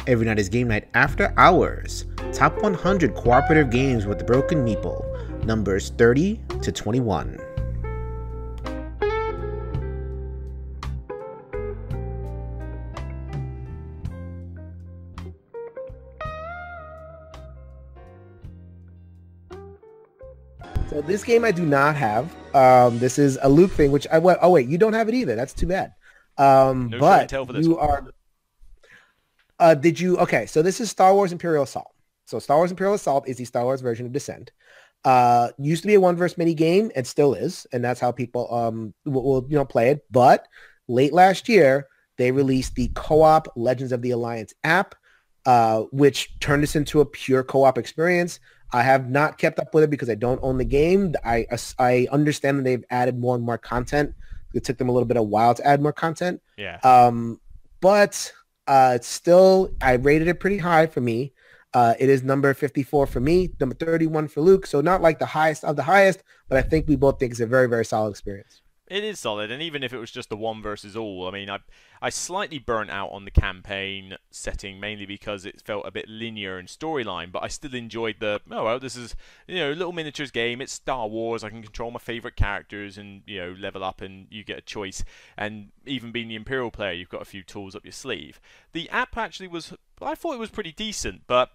Every night is game night after hours. Top 100 cooperative games with the broken Meeple. Numbers 30 to 21. So this game I do not have. This is a Luke thing, which oh wait, you don't have it either. That's too bad. No show and But tell for this you one. are. Did you? Okay, so this is Star Wars Imperial Assault. So Star Wars Imperial Assault is the Star Wars version of Descent. Used to be a one verse mini game, and still is, and that's how people will play it. But late last year, they released the co-op Legends of the Alliance app, which turned this into a pure co-op experience. I have not kept up with it because I don't own the game. I understand that they've added more and more content. It took them a little bit of a while to add more content. Yeah. But it's still, I rated it pretty high for me. It is number 54 for me, number 31 for Luke. So not like the highest of the highest, but I think we both think it's a very, very solid experience. It is solid, and even if it was just the one versus all, I mean, I slightly burnt out on the campaign setting, mainly because it felt a bit linear in storyline, but I still enjoyed this is, a little miniatures game, it's Star Wars, I can control my favourite characters and, level up and you get a choice, and even being the Imperial player, you've got a few tools up your sleeve. The app actually I thought it was pretty decent, but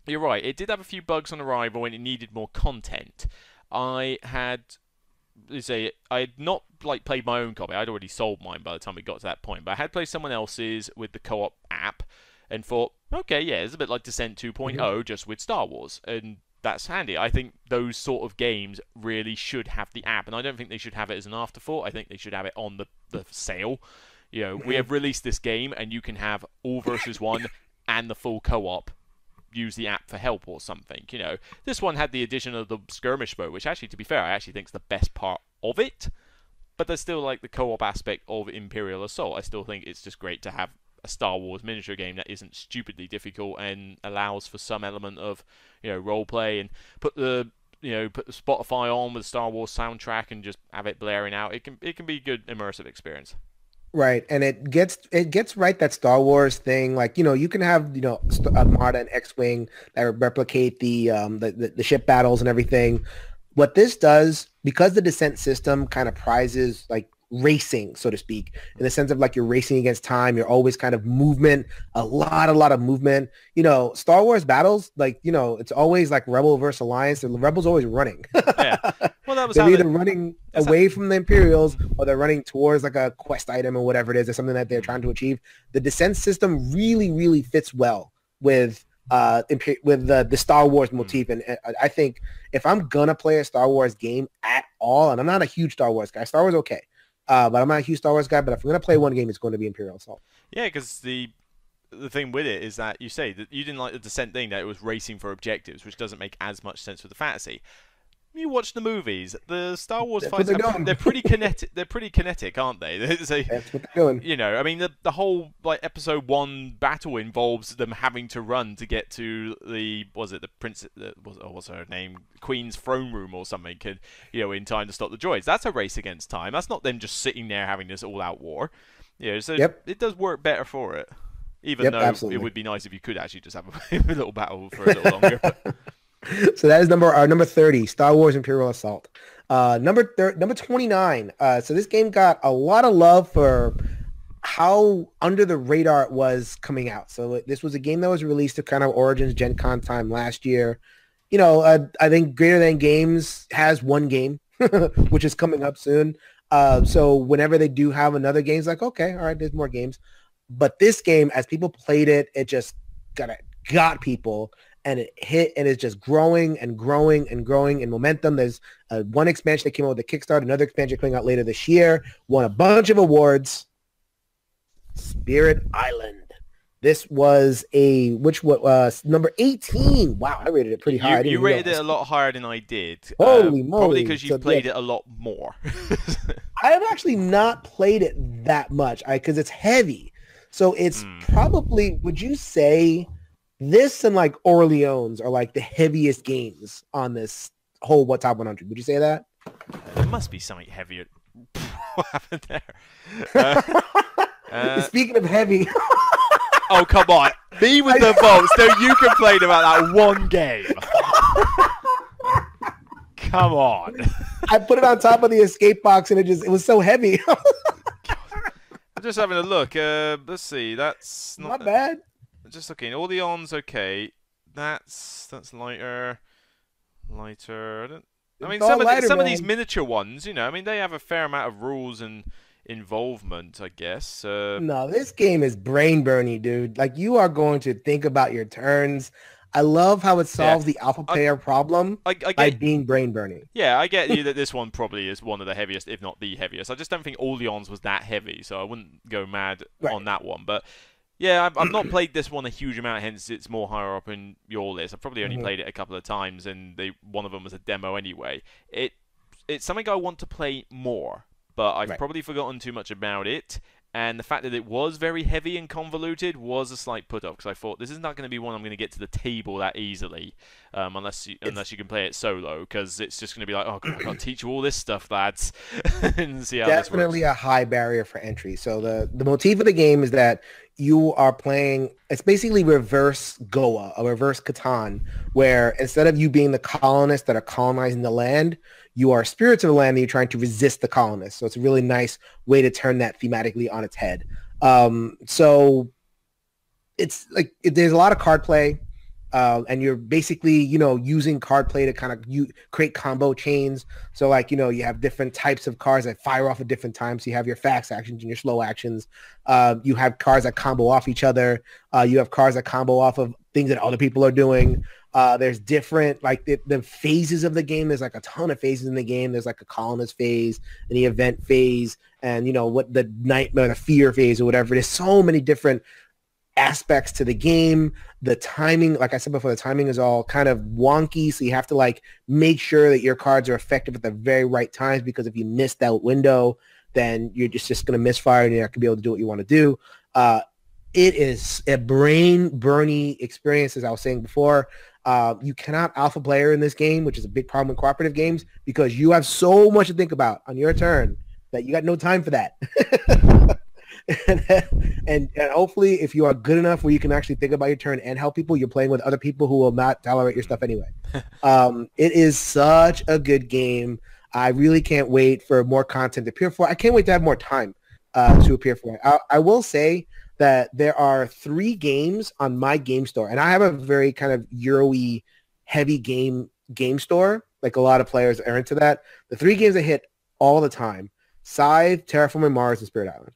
you're right, it did have a few bugs on arrival and it needed more content. I had not played my own copy. I'd already sold mine by the time we got to that point, but I had played someone else's with the co-op app and thought, okay, yeah, it's a bit like Descent 2.0 just with Star Wars, and that's handy. I think those sort of games really should have the app, and I don't think they should have it as an afterthought. I think they should have it on the sale. We have released this game and you can have all versus one and the full co-op. Use the app for help or something. This one had the addition of the skirmish mode, which actually, to be fair, I actually think is the best part of it. But there's still the co-op aspect of Imperial Assault. I still think it's just great to have a Star Wars miniature game that isn't stupidly difficult and allows for some element of role play, and put the Spotify on with the Star Wars soundtrack and just have it blaring out. It can be a good immersive experience. Right, and it gets right that Star Wars thing. You can have Armada and X-wing that replicate the ship battles and everything. What this does, because the Descent system kind of prizes racing, so to speak, in the sense of you're racing against time, you're always kind of movement, a lot of movement. Star Wars battles, it's always Rebel versus Alliance. The Rebels always running. Yeah. Well, that was they're either running away from the Imperials or they're running towards a quest item or whatever it is, or something that they're trying to achieve. The Descent system really, really fits well with the Star Wars motif. And I think if I'm gonna play a Star Wars game at all, and I'm not a huge Star Wars guy, Star Wars okay, but I'm not a huge Star Wars guy. But if I'm gonna play one game, it's going to be Imperial Assault. Yeah, because the thing with it is that you say that you didn't like the Descent thing, that it was racing for objectives, which doesn't make as much sense with the fantasy. You watch the movies, the Star Wars fights, they're pretty kinetic. They're pretty kinetic, aren't they? That's what they're doing. I mean, the whole episode 1 battle involves them having to run to get to what's her name, Queen's throne room or something, in time to stop the droids. That's a race against time. That's not them just sitting there having this all-out war. So it does work better for it. Even though absolutely. It would be nice if you could actually just have a little battle for a little longer. So that is number 30, Star Wars Imperial Assault. Number 29. So this game got a lot of love for how under the radar it was coming out. So this was a game that was released to kind of Origins Gen Con time last year. I think Greater Than Games has one game, which is coming up soon. So whenever they do have another game, it's okay, all right, there's more games. But this game, as people played it, it just got people. And it hit, and it's just growing and growing and growing in momentum. There's one expansion that came out with the Kickstarter, another expansion coming out later this year, won a bunch of awards. Spirit Island. This was number 18. Wow, I rated it pretty high. You rated it a lot higher than I did. Holy moly. Probably because you played it a lot more. I have actually not played it that much because it's heavy. So it's probably, would you say... This and Orleans are the heaviest games on this whole Top 100. Would you say that? There must be something heavier. What happened there? Speaking of heavy. Oh, come on. Me with the bolts. Don't you complain about that one game. Come on. I put it on top of the escape box and it was so heavy. I'm just having a look. Let's see. That's not bad. Just looking. All the ons okay. That's lighter. I mean, some of these miniature ones, you know, I mean, they have a fair amount of rules and involvement, I guess. No, this game is brain burny, dude. Like, you are going to think about your turns. I love how it solves the alpha player problem by being brain burning. Yeah, I get you that this one probably is one of the heaviest, if not the heaviest. I just don't think All Leon's was that heavy, so I wouldn't go mad on that one. But yeah, I've not played this one a huge amount, hence it's more higher up in your list. I've probably only played it a couple of times, and one of them was a demo anyway. It's something I want to play more, but I've probably forgotten too much about it. And the fact that it was very heavy and convoluted was a slight put-off, because I thought this is not going to be one I'm going to get to the table that easily, unless you can play it solo, because it's just going to be like, oh, God, I've got to teach you all this stuff, lads, and see how this works. Definitely a high barrier for entry. So the motif of the game is that you are playing, it's basically reverse Goa, a reverse Catan, where instead of you being the colonists that are colonizing the land, you are spirits of the land and you're trying to resist the colonists. So it's a really nice way to turn that thematically on its head. So it's like there's a lot of card play, and you're basically, you know, using card play to kind of create combo chains. So like, you know, you have different types of cards that fire off at different times. So you have your fast actions and your slow actions. You have cards that combo off each other. You have cards that combo off of things that other people are doing. There's different, like the phases of the game. There's like a ton of phases in the game. There's like a colonist phase and the event phase, and you know what, the nightmare, the fear phase or whatever. There's so many different aspects to the game. The timing, like I said before, the timing is all kind of wonky. So you have to like make sure that your cards are effective at the very right times, because if you miss that window, then you're just going to misfire and you're not going to be able to do what you want to do. It is a brain burny experience, as I was saying before. You cannot alpha player in this game, which is a big problem in cooperative games, because you have so much to think about on your turn that you got no time for that. and hopefully, if you are good enough where you can actually think about your turn and help people, you're playing with other people who will not tolerate your stuff anyway. It is such a good game. I really can't wait for more content to appear for. I can't wait to have more time to appear for it. I will say that there are 3 games on my game store, and I have a very kind of Euro-y heavy game store. Like a lot of players are into that. The 3 games that hit all the time: Scythe, Terraforming Mars, and Spirit Island.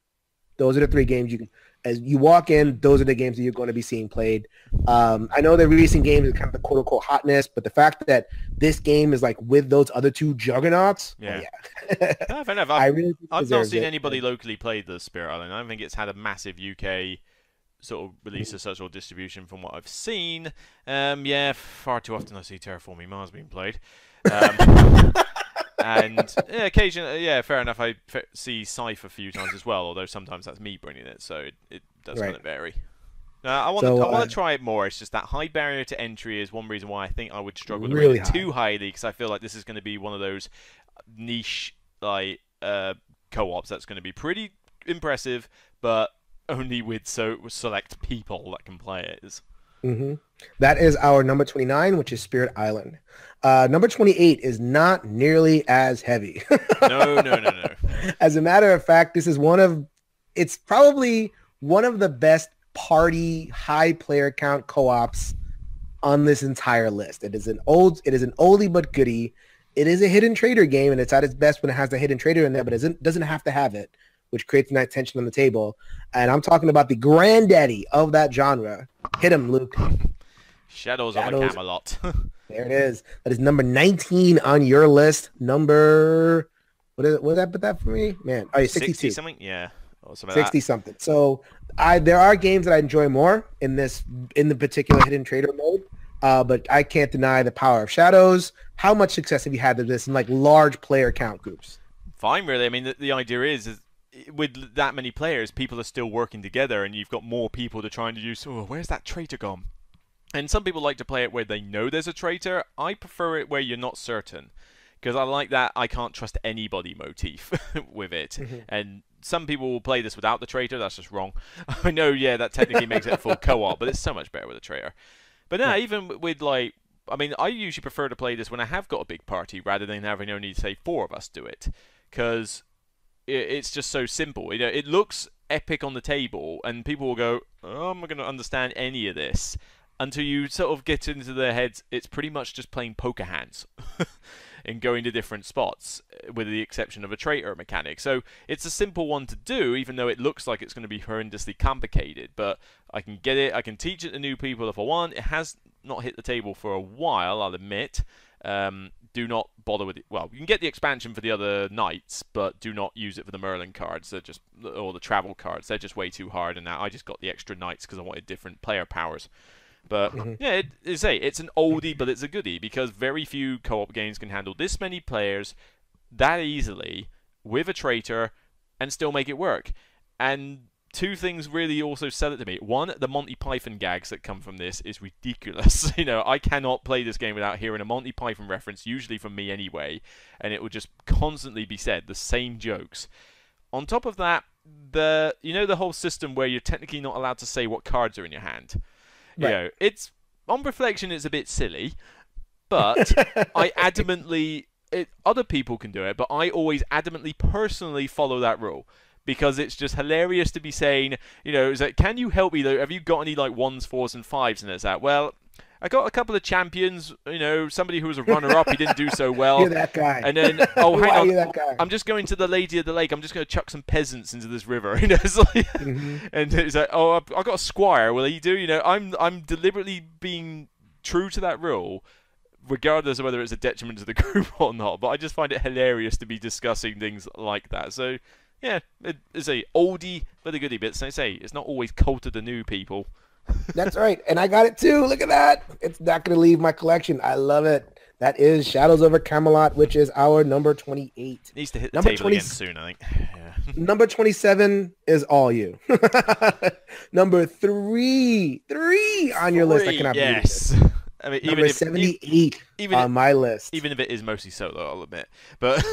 Those are the 3 games you can, as you walk in, those are the games that you're going to be seeing played. I know the recent games is kind of the quote unquote hotness, but the fact that this game is like with those other 2 juggernauts, yeah. Fair enough. I've not seen anybody locally play the Spirit Island. I don't think it's had a massive UK sort of release as such or distribution from what I've seen. Yeah, far too often I see Terraforming Mars being played. And yeah, occasionally, yeah, fair enough. I see Scythe a few times as well, although sometimes that's me bringing it, so it does kind of vary. I want to try it more. It's just that high barrier to entry is one reason why I think I would struggle to rate it too highly, because I feel like this is going to be one of those niche like co-ops that's going to be pretty impressive, but only with select people that can play it. That is our number 29, which is Spirit Island. Number 28 is not nearly as heavy. No. As a matter of fact, it's probably one of the best party high player count co-ops on this entire list. It is an oldie but goodie. It is a hidden trader game, and it's at its best when it has the hidden trader in there, but it doesn't have to have it, which creates nice tension on the table. And I'm talking about the granddaddy of that genre. Hit him, Luke. Shadows of the Camelot. There it is. That is number 19 on your list. Number, what did that put that for me? Man, oh, 62. 60 something? Yeah. 60 something. So there are games that I enjoy more in the particular hidden trader mode. But I can't deny the power of Shadows. How much success have you had with this in like large player count groups? Fine, really. I mean, the idea is with that many players, people are still working together, and you've got more people to try and deduce, oh, where's that traitor gone? And some people like to play it where they know there's a traitor. I prefer it where you're not certain. because I like that I can't trust anybody motif with it. Hmm. And some people will play this without the traitor. That's just wrong. I know, yeah, that technically makes it a full co-op, but it's so much better with a traitor. But no, Right. even with like, I mean, I usually prefer to play this when I have got a big party rather than having only, say, 4 of us do it, because it's just so simple. You know, it looks epic on the table, and people will go, "Oh, I'm not going to understand any of this," until you sort of get into their heads. It's pretty much just playing poker hands and going to different spots, with the exception of a traitor mechanic. So it's a simple one to do, even though it looks like it's going to be horrendously complicated. But I can get it. I can teach it to new people if I want. It has not hit the table for a while, I'll admit. Do not bother with it. Well, you can get the expansion for the other knights, but do not use it for the Merlin cards. They're just, or the travel cards. They're just way too hard. And now I just got the extra knights because I wanted different player powers. But Hmm. yeah, it's an oldie, but it's a goodie, because very few co-op games can handle this many players that easily with a traitor and still make it work. And two things really also sell it to me. One, the Monty Python gags that come from this is ridiculous. You know, I cannot play this game without hearing a Monty Python reference, usually from me anyway, and it will just constantly be said, the same jokes. On top of that, the whole system where you're technically not allowed to say what cards are in your hand. You Right. know, it's on reflection, it's a bit silly, but I adamantly, other people can do it, but I always adamantly personally follow that rule, because it's just hilarious to be saying, you know, is like, can you help me though? Have you got any like 1s, 4s, and 5s? And it's that, well, I got a couple of champions, you know, somebody who was a runner-up, he didn't do so well. You're that guy. And then, oh, hang Why are on, you that guy? I'm just going to the Lady of the Lake. I'm just going to chuck some peasants into this river. You know, it's like, Hmm. and it's like, oh, I've got a squire. Will he do? You know, I'm deliberately being true to that rule, regardless of whether it's a detriment to the group or not. But I just find it hilarious to be discussing things like that. So, yeah, it's a oldie but a goodie. But as I say, it's not always cold to the new people. That's right. And I got it too. Look at that. It's not going to leave my collection. I love it. That is Shadows over Camelot, which is our number 28. Needs to hit the Number table 20 again soon, I think. Yeah. Number 27 is all you. Number three on your list. I cannot believe yes. this. I mean, Number 78 even on my list. even if it is mostly solo, I'll admit. But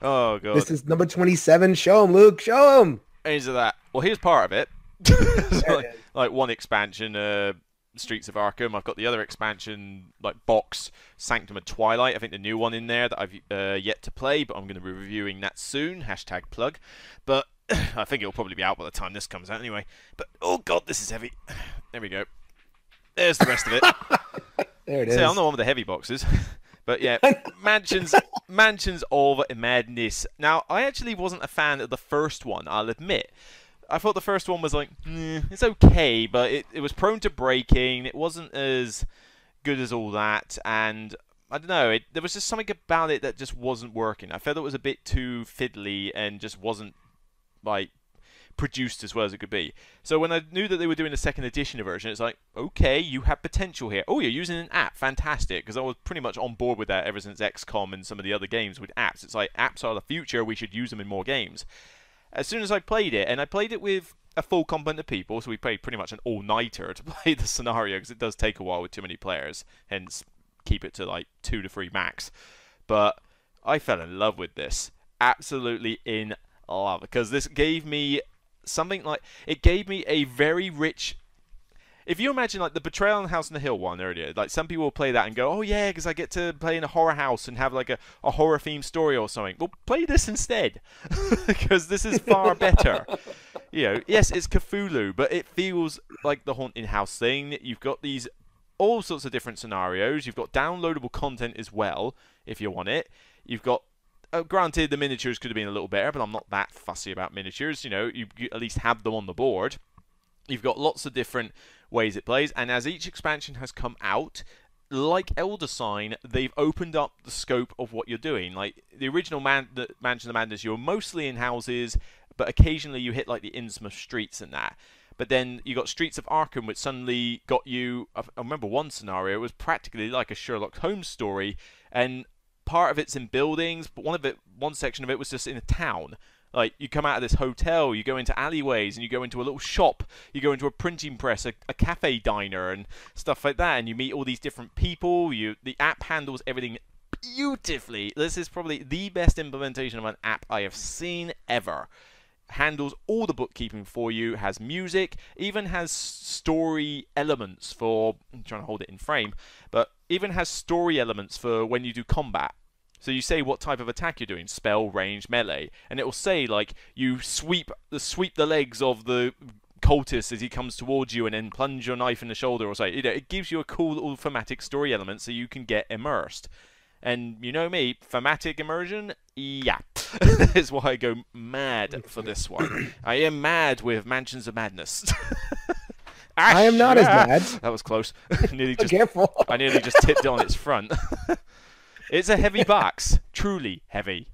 oh god, This is number 27. Show him, Luke. Show him. into that. Well, here's part of it. There it is. like one expansion, Streets of Arkham. I've got the other expansion, like box, Sanctum of Twilight. I think the new one in there that I've yet to play, but I'm going to be reviewing that soon. Hashtag plug. But I think it'll probably be out by the time this comes out anyway. But oh god, this is heavy. There we go. There's the rest of it. There it is. See, I'm the one with the heavy boxes. But yeah, mansions of madness. Now, I actually wasn't a fan of the first one, I'll admit. I thought the first one was like, it's okay, but it was prone to breaking. It wasn't as good as all that, and I don't know. There was just something about it that just wasn't working. I felt it was a bit too fiddly and just wasn't like produced as well as it could be. So when I knew that they were doing a second edition version, it's like, okay, you have potential here. Oh, you're using an app, fantastic, because I was pretty much on board with that ever since XCOM and some of the other games with apps. It's like, apps are the future, we should use them in more games. As soon as I played it, and I played it with a full complement of people, so we played pretty much an all-nighter to play the scenario, because it does take a while with too many players, hence keep it to like 2 to 3 max. But I fell in love with this. Absolutely in love, because this gave me something like, it gave me a very rich, if you imagine like the Betrayal on House on the Hill one earlier, like some people will play that and go, oh yeah, because I get to play in a horror house and have like a horror themed story or something. Well, play this instead, because this is far better. You know, yes, it's Cthulhu, but it feels like the haunting house thing. You've got these all sorts of different scenarios. You've got downloadable content as well if you want it. You've got granted, the miniatures could have been a little better, but I'm not that fussy about miniatures. You know, you at least have them on the board. You've got lots of different ways it plays, and as each expansion has come out, like Elder Sign, they've opened up the scope of what you're doing. Like the original Mansion of Madness, you're mostly in houses, but occasionally you hit like the Innsmouth streets and that. But then you got Streets of Arkham, which suddenly got you. I remember one scenario, it was practically like a Sherlock Holmes story, and part of it's in buildings, but one section of it was just in a town. Like, you come out of this hotel, you go into alleyways, and you go into a little shop, you go into a printing press, a cafe diner, and stuff like that, and you meet all these different people. The app handles everything beautifully. This is probably the best implementation of an app I have seen ever. Handles all the bookkeeping for you, has music, even has story elements for, I'm trying to hold it in frame, but even has story elements for when you do combat. So you say what type of attack you're doing, spell, range, melee, and it will say like you sweep the legs of the cultist as he comes towards you and then plunge your knife in the shoulder or something. It gives you a cool little thematic story element so you can get immersed. And you know me, thematic immersion, yeah, is why I go mad for this one. I am mad with Mansions of Madness. I am not as mad. That was close. Careful. I nearly just tipped it on its front. It's a heavy box, truly heavy.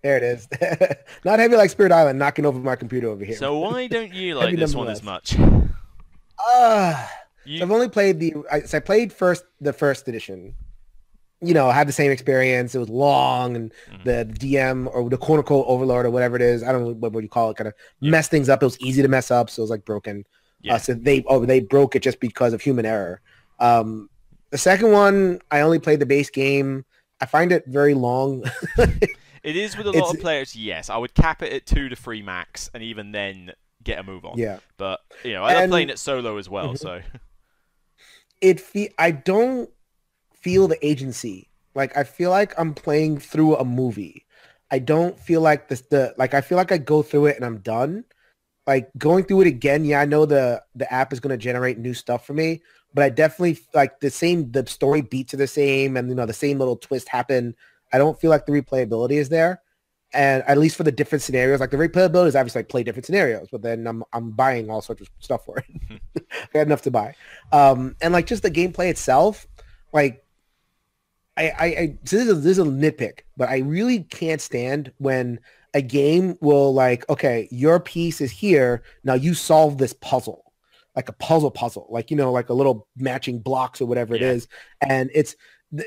There it is. Not heavy like Spirit Island, knocking over my computer over here. So why don't you like this one as much? So I've only played I played the first edition. You know, I had the same experience. It was long, and the DM or the quote unquote overlord or whatever it is, I don't know what you call it, kind of messed things up. It was easy to mess up, so it was like broken. Yeah. So they broke it just because of human error. The second one, I only played the base game. I find it very long. It is with a lot of players, yes. I would cap it at 2 to 3 max, and even then get a move on. Yeah. But, you know, I love playing it solo as well, so. I don't feel the agency. Like, I feel like I'm playing through a movie. I don't feel like I feel like I go through it and I'm done. Like, going through it again, yeah, I know the app is going to generate new stuff for me, but I definitely like the story beats are the same, and you know the same little twist happen. I don't feel like the replayability is there, and at least for the different scenarios, like the replayability is obviously like play different scenarios, but then I'm buying all sorts of stuff for it. I got enough to buy, and like just the gameplay itself, like so this is a nitpick, but I really can't stand when a game will like, okay, your piece is here, now you solve this puzzle. Like a puzzle, like, you know, like a little matching blocks or whatever it is. And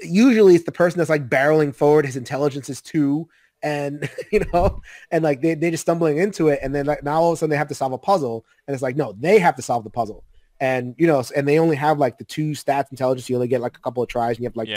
usually it's the person that's like barreling forward. His intelligence is 2, and, you know, and like they're just stumbling into it. And then like now all of a sudden they have to solve a puzzle, and it's like, no, they have to solve the puzzle. And, you know, and they only have like the 2 stats intelligence. You only get like a couple of tries, and you have like,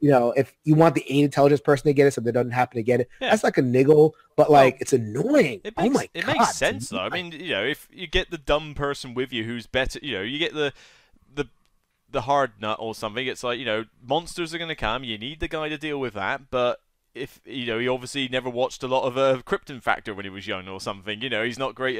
you know, if you want the 8 intelligence person to get it so they don't happen to get it, that's like a niggle, but like it's annoying. Oh my God. It makes sense though. I mean, you know, if you get the dumb person with you who's better, you know, you get the hard nut or something, it's like, you know, monsters are going to come, you need the guy to deal with that, but if, you know, he obviously never watched a lot of Krypton Factor when he was young or something, you know, he's not great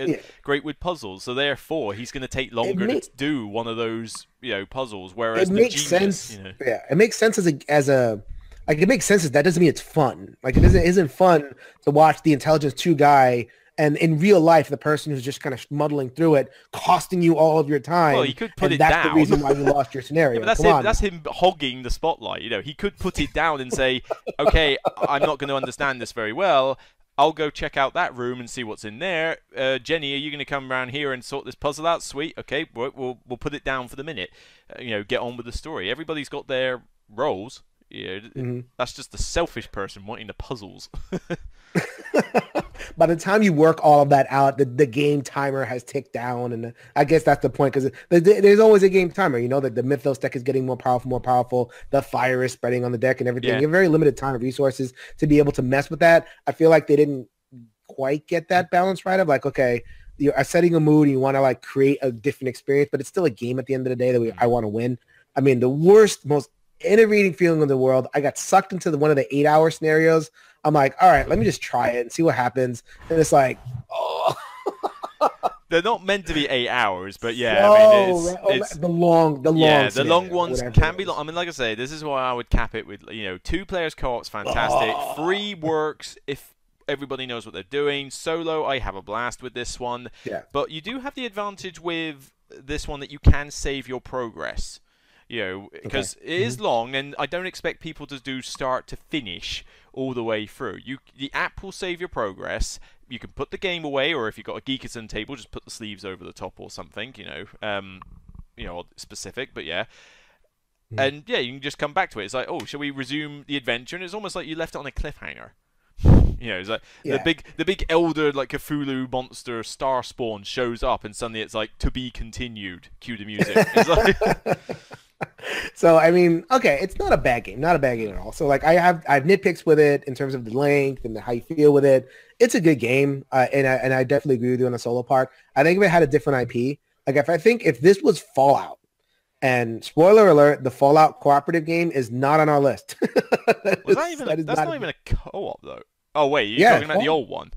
with puzzles, so therefore he's going to take longer to do one of those, you know, puzzles, whereas it makes sense. You know, it makes sense as a like, it makes sense that doesn't mean it's fun. Like, it isn't fun to watch the intelligence 2 guy, and in real life, the person who's just kind of muddling through it, costing you all of your time. Well, you could put it down. That's the reason why you lost your scenario. Yeah, but that's him hogging the spotlight. You know, he could put it down and say, okay, I'm not going to understand this very well. I'll go check out that room and see what's in there. Jenny, are you going to come around here and sort this puzzle out? Sweet. Okay, we'll put it down for the minute. You know, get on with the story. Everybody's got their roles. Yeah, that's just the selfish person wanting the puzzles. By the time you work all of that out, the game timer has ticked down, and I guess that's the point, because there's always a game timer. You know that the Mythos deck is getting more powerful. The fire is spreading on the deck and everything. You have very limited time and resources to be able to mess with that. I feel like they didn't quite get that balance right of like, okay, you're setting a mood and you want to like create a different experience, but it's still a game at the end of the day that I want to win. I mean, the worst, most enervating feeling in the world. I got sucked into one of the 8-hour scenarios. I'm like, all right, let me just try it and see what happens. And it's like, oh. They're not meant to be 8 hours, but yeah, I mean, it's the long the long ones can be long. I mean, like I say, this is why I would cap it with, you know, 2 players co-op's fantastic. 3 works if everybody knows what they're doing. Solo, I have a blast with this one. Yeah. But you do have the advantage with this one that you can save your progress. You know, because it is long, and I don't expect people to do start to finish all the way through. The app will save your progress. You can put the game away, or if you've got a Geekerson table, just put the sleeves over the top or something. You know, specific, but yeah. And yeah, you can just come back to it. It's like, oh, shall we resume the adventure? And it's almost like you left it on a cliffhanger. You know, it's like the big elder, like Cthulhu monster star spawn shows up, and suddenly it's like, to be continued. Cue the music. It's like So I mean, okay, it's not a bad game, not a bad game at all. So like I have nitpicks with it in terms of the length and how you feel with it. It's a good game, and I definitely agree with you on the solo part. I think if it had a different IP, like if this was Fallout, and spoiler alert, the Fallout cooperative game is not on our list. Was that even? That is That's not. not even a co-op though. Oh wait, you're Yeah, talking about the old one,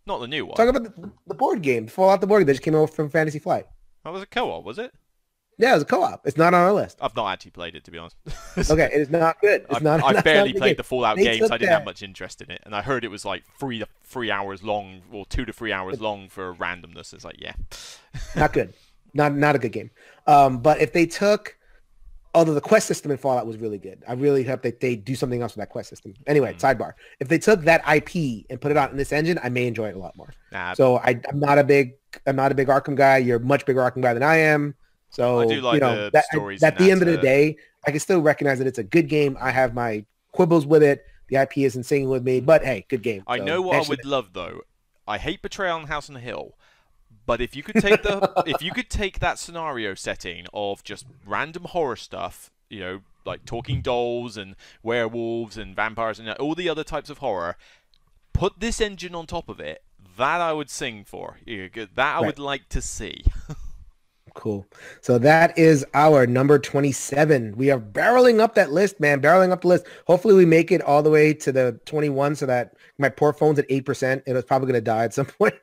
not the new one. talk about the board game, Fallout the board game that just came over from Fantasy Flight. That was a co-op, was it? Yeah, it was a co-op. It's not on our list. I've not actually played it, to be honest. Okay, it is not good. It's not. I've That's not barely a good played game. the Fallout They games. took I didn't have that. much interest in it, and I heard it was like 3 hours long, or 2 to 3 hours long for randomness. It's like, yeah. Not good. Not a good game. But if they took, although the quest system in Fallout was really good, I really hope that they do something else with that quest system. Anyway, sidebar. If they took that IP and put it out in this engine, I may enjoy it a lot more. Nah, So I'm not a big Arkham guy. You're a much bigger Arkham guy than I am. So I do like the that, stories at in the end of that, the day, I can still recognize that it's a good game. I have my quibbles with it. The IP isn't singing with me, but hey, good game. I So know what I actually, would love though. I hate Betrayal on House on the Hill, but if you could take if you could take that scenario setting of just random horror stuff, like talking dolls and werewolves and vampires and all the other types of horror, put this engine on top of it, that I would sing for. That I right. would like to see. Cool. So that is our number 27. We are barreling up that list, man. Barreling up the list. Hopefully we make it all the way to the 21 so that my poor phone's at 8%. It was probably going to die at some point.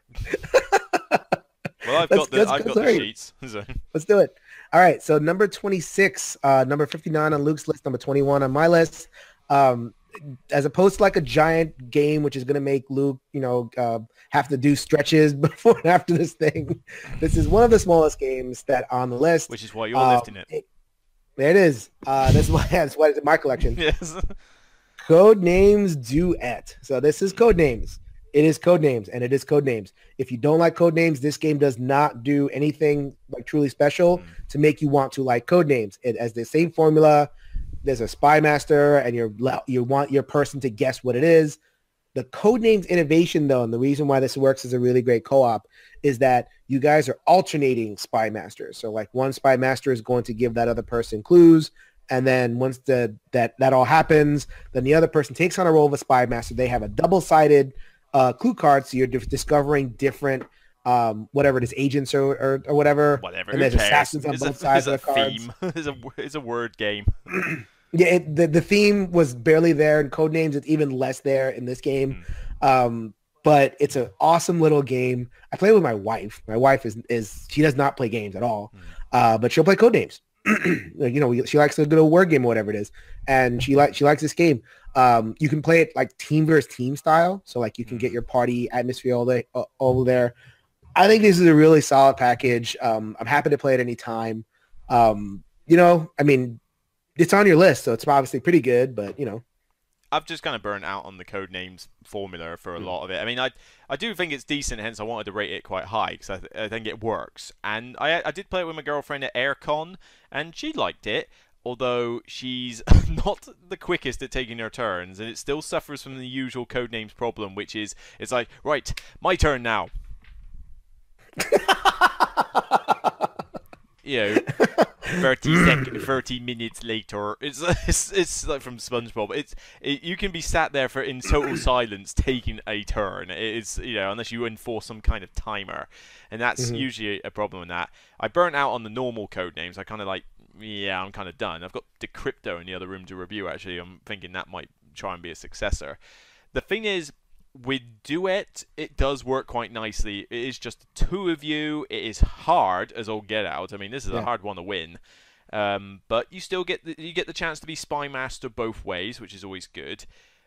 Well, I've got the sheets. So. Let's do it. All right. So number 26, number 59 on Luke's list, number 21 on my list. As opposed to like a giant game, which is going to make Luke, have to do stretches before and after this thing. This is one of the smallest games that on the list. Which is why you're lifting it. There it is. That's why it's in my collection. Yes. Codenames Duet. So this is Codenames. It is Codenames, and it is Codenames. If you don't like Codenames, this game does not do anything like truly special to make you want to like Codenames. It has the same formula. There's a spy master, and you want your person to guess what it is. The Codenames innovation, though, and the reason why this works as a really great co-op is that you guys are alternating spy masters. So like one spy master is going to give that other person clues, and then once that all happens, then the other person takes on a role of a spy master. They have a double-sided clue card, so you're discovering different whatever it is, agents or whatever. Whatever. And there's assassins on both sides of the cards. Theme. It's a word game. Yeah, the theme was barely there in Codenames. It's even less there in this game. But it's an awesome little game. I play with my wife. My wife is she does not play games at all, but she'll play Codenames. She likes a good old word game or whatever it is, and she likes this game. You can play it like team versus team style, so like you can get your party atmosphere all there. I think this is a really solid package. I'm happy to play it anytime. I mean, it's on your list, so it's obviously pretty good, but I've just kind of burnt out on the Codenames formula for a lot of it. I mean, I do think it's decent, hence I wanted to rate it quite high because I think it works. And I did play it with my girlfriend at AirCon, and she liked it, although she's not the quickest at taking her turns, and it still suffers from the usual Codenames problem, which is it's like, right, my turn now. 30 minutes later, it's like from SpongeBob. You can be sat there in total silence taking a turn. It's unless you enforce some kind of timer, and that's usually a problem with that. I burnt out on the normal Codenames. I kind of I'm kind of done. I've got Decrypto in the other room to review. Actually, I'm thinking that might try and be a successor. The thing is, with Duet, it does work quite nicely. It is just the two of you. It is hard as all get out. I mean, this is a hard one to win. But you still get the chance to be spy master both ways, which is always good.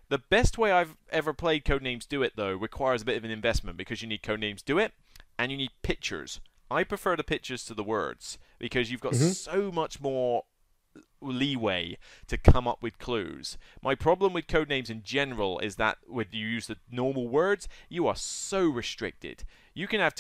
The best way I've ever played Codenames Duet, though, requires a bit of an investment because you need Codenames Duet and you need pictures. I prefer the pictures to the words because you've got so much more leeway to come up with clues. My problem with Codenames in general is that when you use the normal words, you are so restricted. You can have a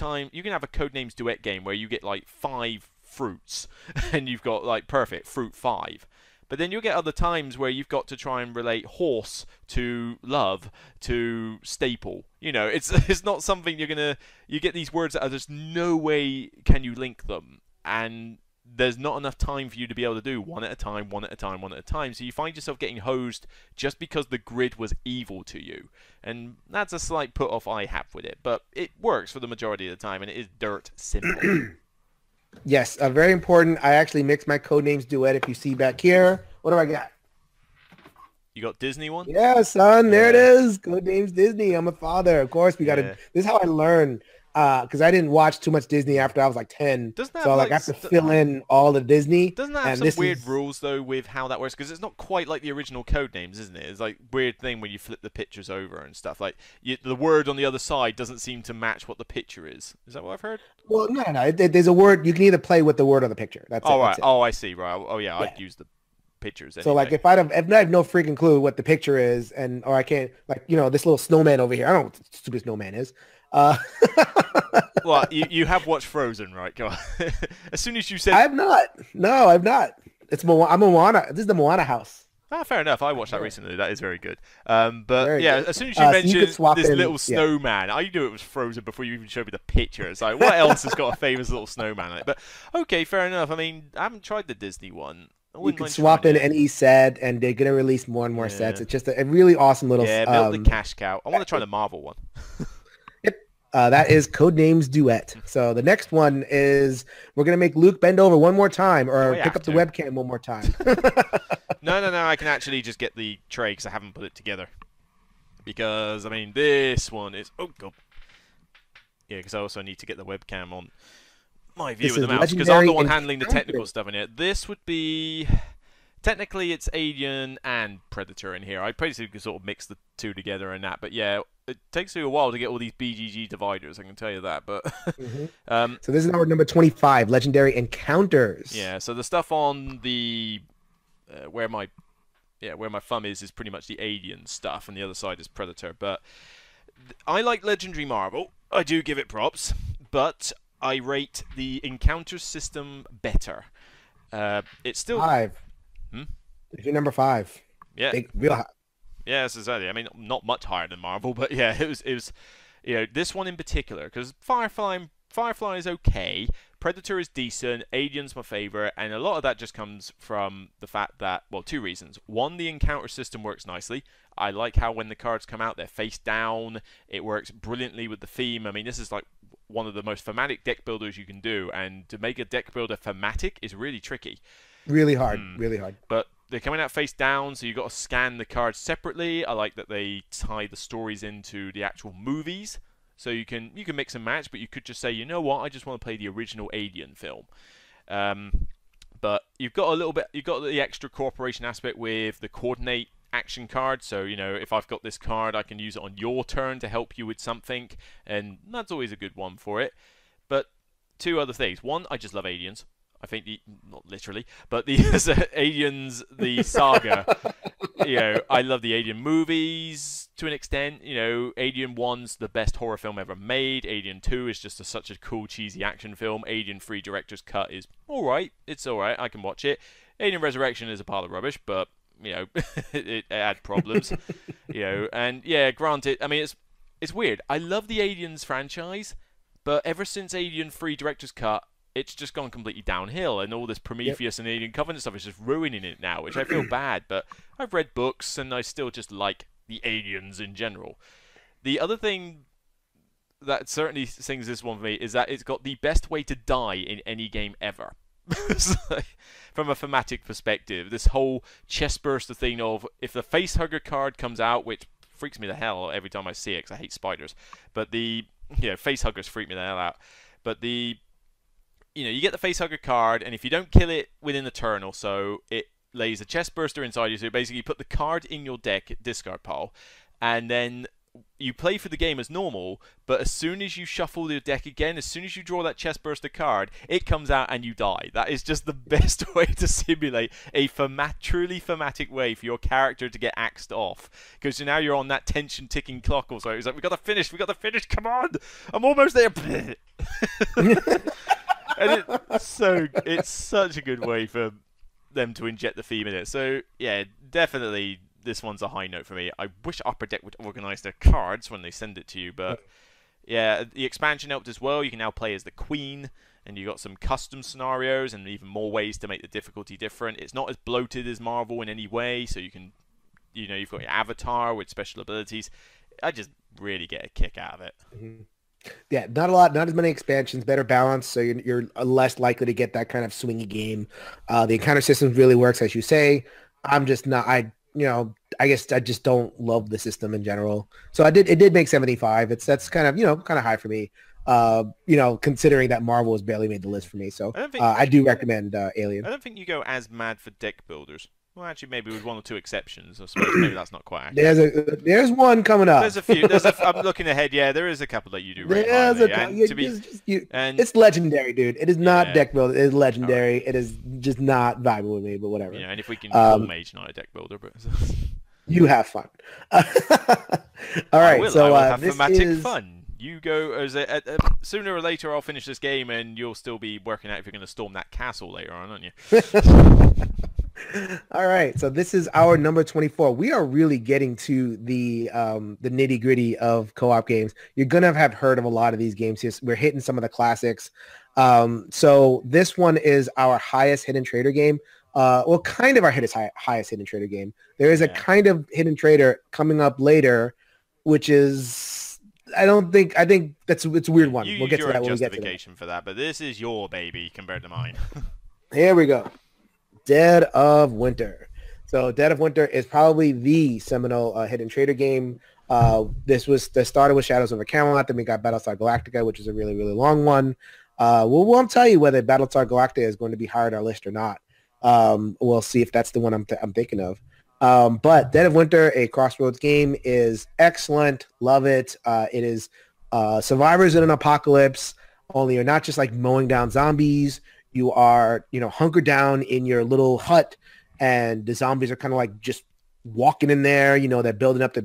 Codenames Duet game where you get like 5 fruits and you've got like perfect fruit 5. But then you'll get other times where you've got to try and relate horse to love to staple. It's not something you get these words that are just no way can you link them. And there's not enough time for you to be able to do one at a time, one at a time, one at a time. So you find yourself getting hosed just because the grid was evil to you. And that's a slight put off I have with it. But it works for the majority of the time, and it is dirt simple. Yes, very important. I actually mixed my Codenames duet. If you see back here, what do I got? You got Disney one? Yeah, son, there it is. Codenames Disney. I'm a father. Of course, we got to. This is how I learned. Because I didn't watch too much Disney after I was like 10. So I have to fill in all the Disney. Doesn't that have some weird rules, though, with how that works? Because it's not quite like the original Codenames, isn't it? It's like weird thing when you flip the pictures over and stuff. Like, the word on the other side doesn't seem to match what the picture is. Is that what I've heard? Well, no. There's a word. You can either play with the word or the picture. That's it. Right. Oh, I see. Right. Oh, yeah. I'd use the pictures anyway. So, like, if I have no freaking clue what the picture is, or I can't, like, this little snowman over here. I don't know what the stupid snowman is. Well, you have watched Frozen, right? Go on. As soon as you said, I have not. No, I've not. It's I'm Moana. This is the Moana house. Fair enough. I watched that recently. That is very good. But very good. As soon as you mentioned this little snowman, I knew it was Frozen before you even showed me the picture. It's like, what else has got a famous little snowman in it? But okay, fair enough. I mean, I haven't tried the Disney one. You can swap in any set, and they're gonna release more and more sets. It's just a really awesome little. Yeah, milk the cash cow. I want to try the Marvel one. That is Codenames Duet. So the next one is we're going to make Luke bend over one more time or pick up the webcam one more time. No. I can actually just get the tray because I haven't put it together. Because, I mean, this one is... Oh, God. Yeah, because I also need to get the webcam on my view of the mouse because I'm the one handling the technical stuff in it. This would be... Technically, it's Alien and Predator in here. I basically sort of mix the two together and that. But yeah, it takes you a while to get all these BGG dividers, I can tell you that. But so this is our number 25, Legendary Encounters. Yeah, so the stuff on the where my thumb is pretty much the Alien stuff, and the other side is Predator. But I like Legendary Marvel. I do give it props, but I rate the Encounters system better. It's still 5. It's your number 5. Yeah. Real high. Yeah, exactly. I mean, not much higher than Marvel, but yeah, it was this one in particular, because Firefly is okay, Predator is decent, Alien's my favorite, and a lot of that just comes from the fact that, well, 2 reasons. One, the encounter system works nicely. I like how when the cards come out, they're face down. It works brilliantly with the theme. I mean, this is like one of the most thematic deck builders you can do, and to make a deck builder thematic is really tricky. Really hard, really hard. But they're coming out face down, so you've got to scan the cards separately. I like that they tie the stories into the actual movies, so you can mix and match. But you could just say, you know what, I just want to play the original Alien film. But you've got the extra cooperation aspect with the coordinate action card. So if I've got this card, I can use it on your turn to help you with something, and that's always a good one for it. But 2 other things. One, I just love Aliens. I think not literally, but the Aliens, the saga. I love the Alien movies to an extent. Alien 1's the best horror film ever made. Alien 2 is just such a cool, cheesy action film. Alien 3 director's cut is all right. It's all right. I can watch it. Alien Resurrection is a pile of rubbish, but it had problems. And yeah, granted. I mean, it's weird. I love the Aliens franchise, but ever since Alien 3 director's cut, it's just gone completely downhill, and all this Prometheus and Alien Covenant stuff is just ruining it now, which I feel bad, but I've read books, and I still just like the aliens in general. The other thing that certainly sings this one for me is that it's got the best way to die in any game ever. From a thematic perspective, this whole chestburster thing of, if the facehugger card comes out, which freaks me the hell every time I see it, because I hate spiders, but facehuggers freak me the hell out, but you get the facehugger card, and if you don't kill it within a turn or so, it lays a chestburster inside you. So basically, you put the card in your deck discard pile, and then you play for the game as normal. But as soon as you shuffle your deck again, as soon as you draw that chestburster card, it comes out and you die. That is just the best way to simulate a truly thematic way for your character to get axed off. Because now you're on that tension ticking clock. Also, it's like, we got to finish. Come on, I'm almost there. And it's such a good way for them to inject the theme in it. So yeah, definitely this one's a high note for me. I wish Upper Deck would organise their cards when they send it to you, but Yeah, the expansion helped as well. You can now play as the Queen, and you got some custom scenarios and even more ways to make the difficulty different. It's not as bloated as Marvel in any way, so you can, you've got your avatar with special abilities. I just really get a kick out of it. Mm-hmm. Yeah, not a lot, not as many expansions, better balance, so you're less likely to get that kind of swingy game. The encounter system really works, as you say. I'm just not, I guess I just don't love the system in general. So it did make 75. That's kind of, kind of high for me. Considering that Marvel has barely made the list for me. So I do recommend Alien. I don't think you go as mad for deck builders. Well, actually, maybe with one or two exceptions. I suppose maybe that's not quite accurate. There's one coming up. There's a few. I'm looking ahead. Yeah, there is a couple that you do rate highly. It's legendary, dude. It is not deck builder. It is legendary. Right. It is just not vibing with me, but whatever. And if we can call Mage Knight a deck builder, but you have fun. All right, I will have thematic fun. You go sooner or later. I'll finish this game, and you'll still be working out if you're going to storm that castle later on, aren't you? All right, so this is our number 24. We are really getting to the nitty gritty of co-op games. You're gonna have heard of a lot of these games. We're hitting some of the classics. So this one is our highest hidden trader game. Well, kind of our highest hidden trader game. There is a kind of hidden trader coming up later, which is I think it's a weird one. We'll get to that when we get to that. For that, but this is your baby compared to mine. Here we go. Dead of Winter. So Dead of Winter is probably the seminal hidden trader game. This started with Shadows over Camelot, then we got Battlestar Galactica, which is a really, really long one. We won't tell you whether Battlestar Galactica is going to be high on our list or not. We'll see if that's the one I'm thinking of. But Dead of Winter, a Crossroads game, is excellent. Love it. It is survivors in an apocalypse, only you're not just like mowing down zombies. You are, hunkered down in your little hut, and the zombies are kind of like just walking in there. They're building up,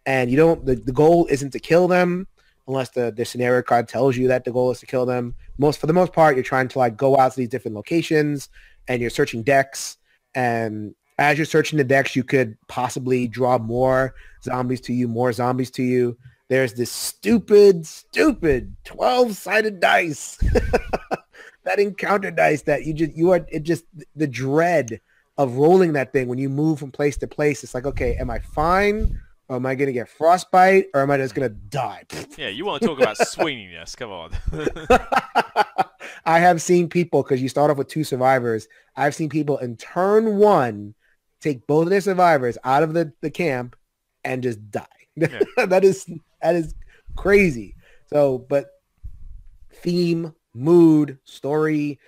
and the goal isn't to kill them unless the scenario card tells you that the goal is to kill them. For the most part, you're trying to like go out to these different locations, and you're searching decks. And as you're searching the decks, you could possibly draw more zombies to you. There's this stupid 12-sided dice. That encounter dice that the dread of rolling that thing when you move from place to place. It's like, okay, am I fine? Or am I going to get frostbite? Or am I just going to die? Yeah, you want to talk about swinginess. Come on. I have seen people, because you start off with 2 survivors, I've seen people in turn 1 take both of their survivors out of the camp and just die. Yeah. That is crazy. So, but theme, mood, story,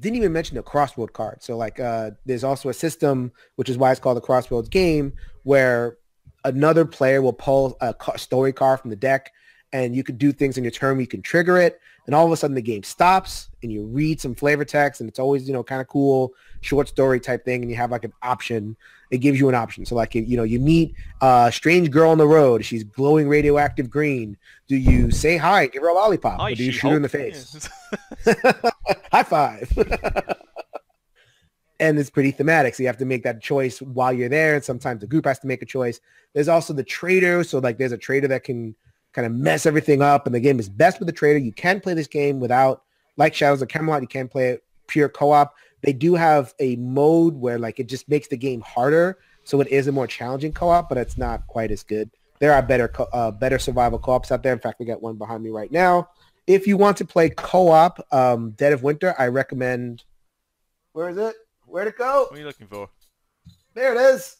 didn't even mention the crossroad card. So like there's also a system, which is why it's called the Crossroads game, where another player will pull a story card from the deck, and you could do things in your turn. You can trigger it, and all of a sudden the game stops, and you read some flavor text, and it's always, kind of cool short story type thing, and you have like an option. It gives you an option. So like, you meet a strange girl on the road. She's glowing radioactive green. Do you say hi, give her a lollipop, or do you shoot her in the face? High five. And it's pretty thematic. So you have to make that choice while you're there. And sometimes the group has to make a choice. There's also the trader. So like there's a trader that can kind of mess everything up. And the game is best with the trader. You can play this game without, like Shadows of Camelot, you can play it pure co-op. They do have a mode where like it just makes the game harder. So it is a more challenging co-op, but it's not quite as good. There are better survival co-ops out there. In fact, we got one behind me right now. If you want to play co-op, Dead of Winter, I recommend, where is it? Where'd it go? What are you looking for? There it is.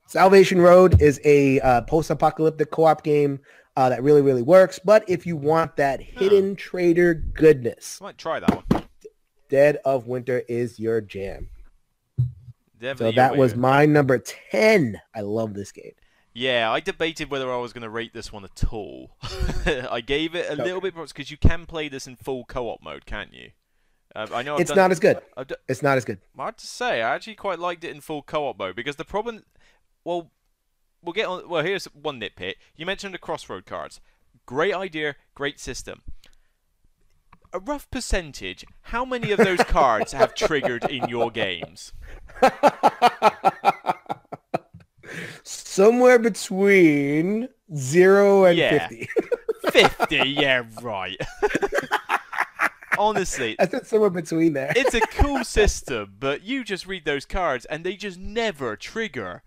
Salvation Road is a post-apocalyptic co-op game that really, really works. But if you want that hidden trader goodness, I might try that one. Dead of Winter is your jam. Definitely. So that was my number 10. I love this game. Yeah, I debated whether I was going to rate this one at all. I gave it a little bit because you can play this in full co-op mode, can't you? I know it's not as good. It's not as good. Hard to say. I actually quite liked it in full co-op mode because the problem. Well, we'll get on. Well, here's one nitpick. You mentioned the crossroad cards. Great idea, great system. A rough percentage. How many of those cards have triggered in your games? Somewhere between 0 and 50. 50, yeah, right. Honestly, I said somewhere between there. it's a cool system, but you just read those cards and they just never trigger.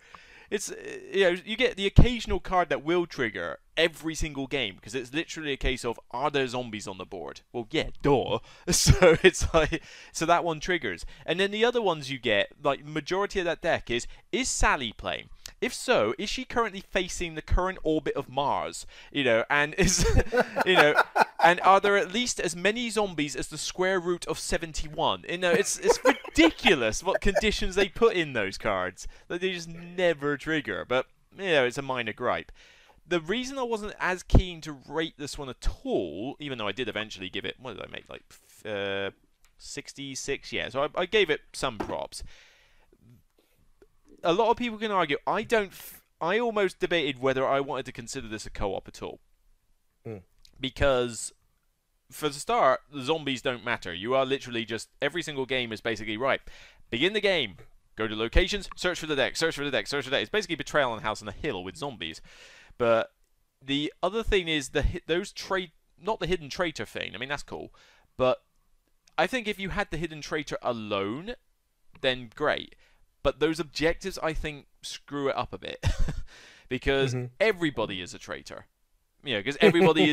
It's you get the occasional card that will trigger every single game because it's literally a case of are there zombies on the board? Well, yeah, duh. So it's like that one triggers, and then the other ones you get like majority of that deck is Sally playing? If so, is she currently facing the current orbit of Mars? And is and are there at least as many zombies as the square root of 71? It's ridiculous what conditions they put in those cards that they just never trigger. But it's a minor gripe. The reason I wasn't as keen to rate this one at all, even though I did eventually give it, what did I make, like 66? Yeah, so I gave it some props. A lot of people can argue. I almost debated whether I wanted to consider this a co-op at all. Because for the start, the zombies don't matter. You are literally just, every single game is basically, right, begin the game, go to locations, search for the deck, search for the deck, search for the deck. It's basically Betrayal on House on a Hill with zombies. But the other thing is not the hidden traitor thing. I mean, that's cool. But I think if you had the hidden traitor alone, then great. But those objectives, I think, screw it up a bit. Because everybody is a traitor. Because everybody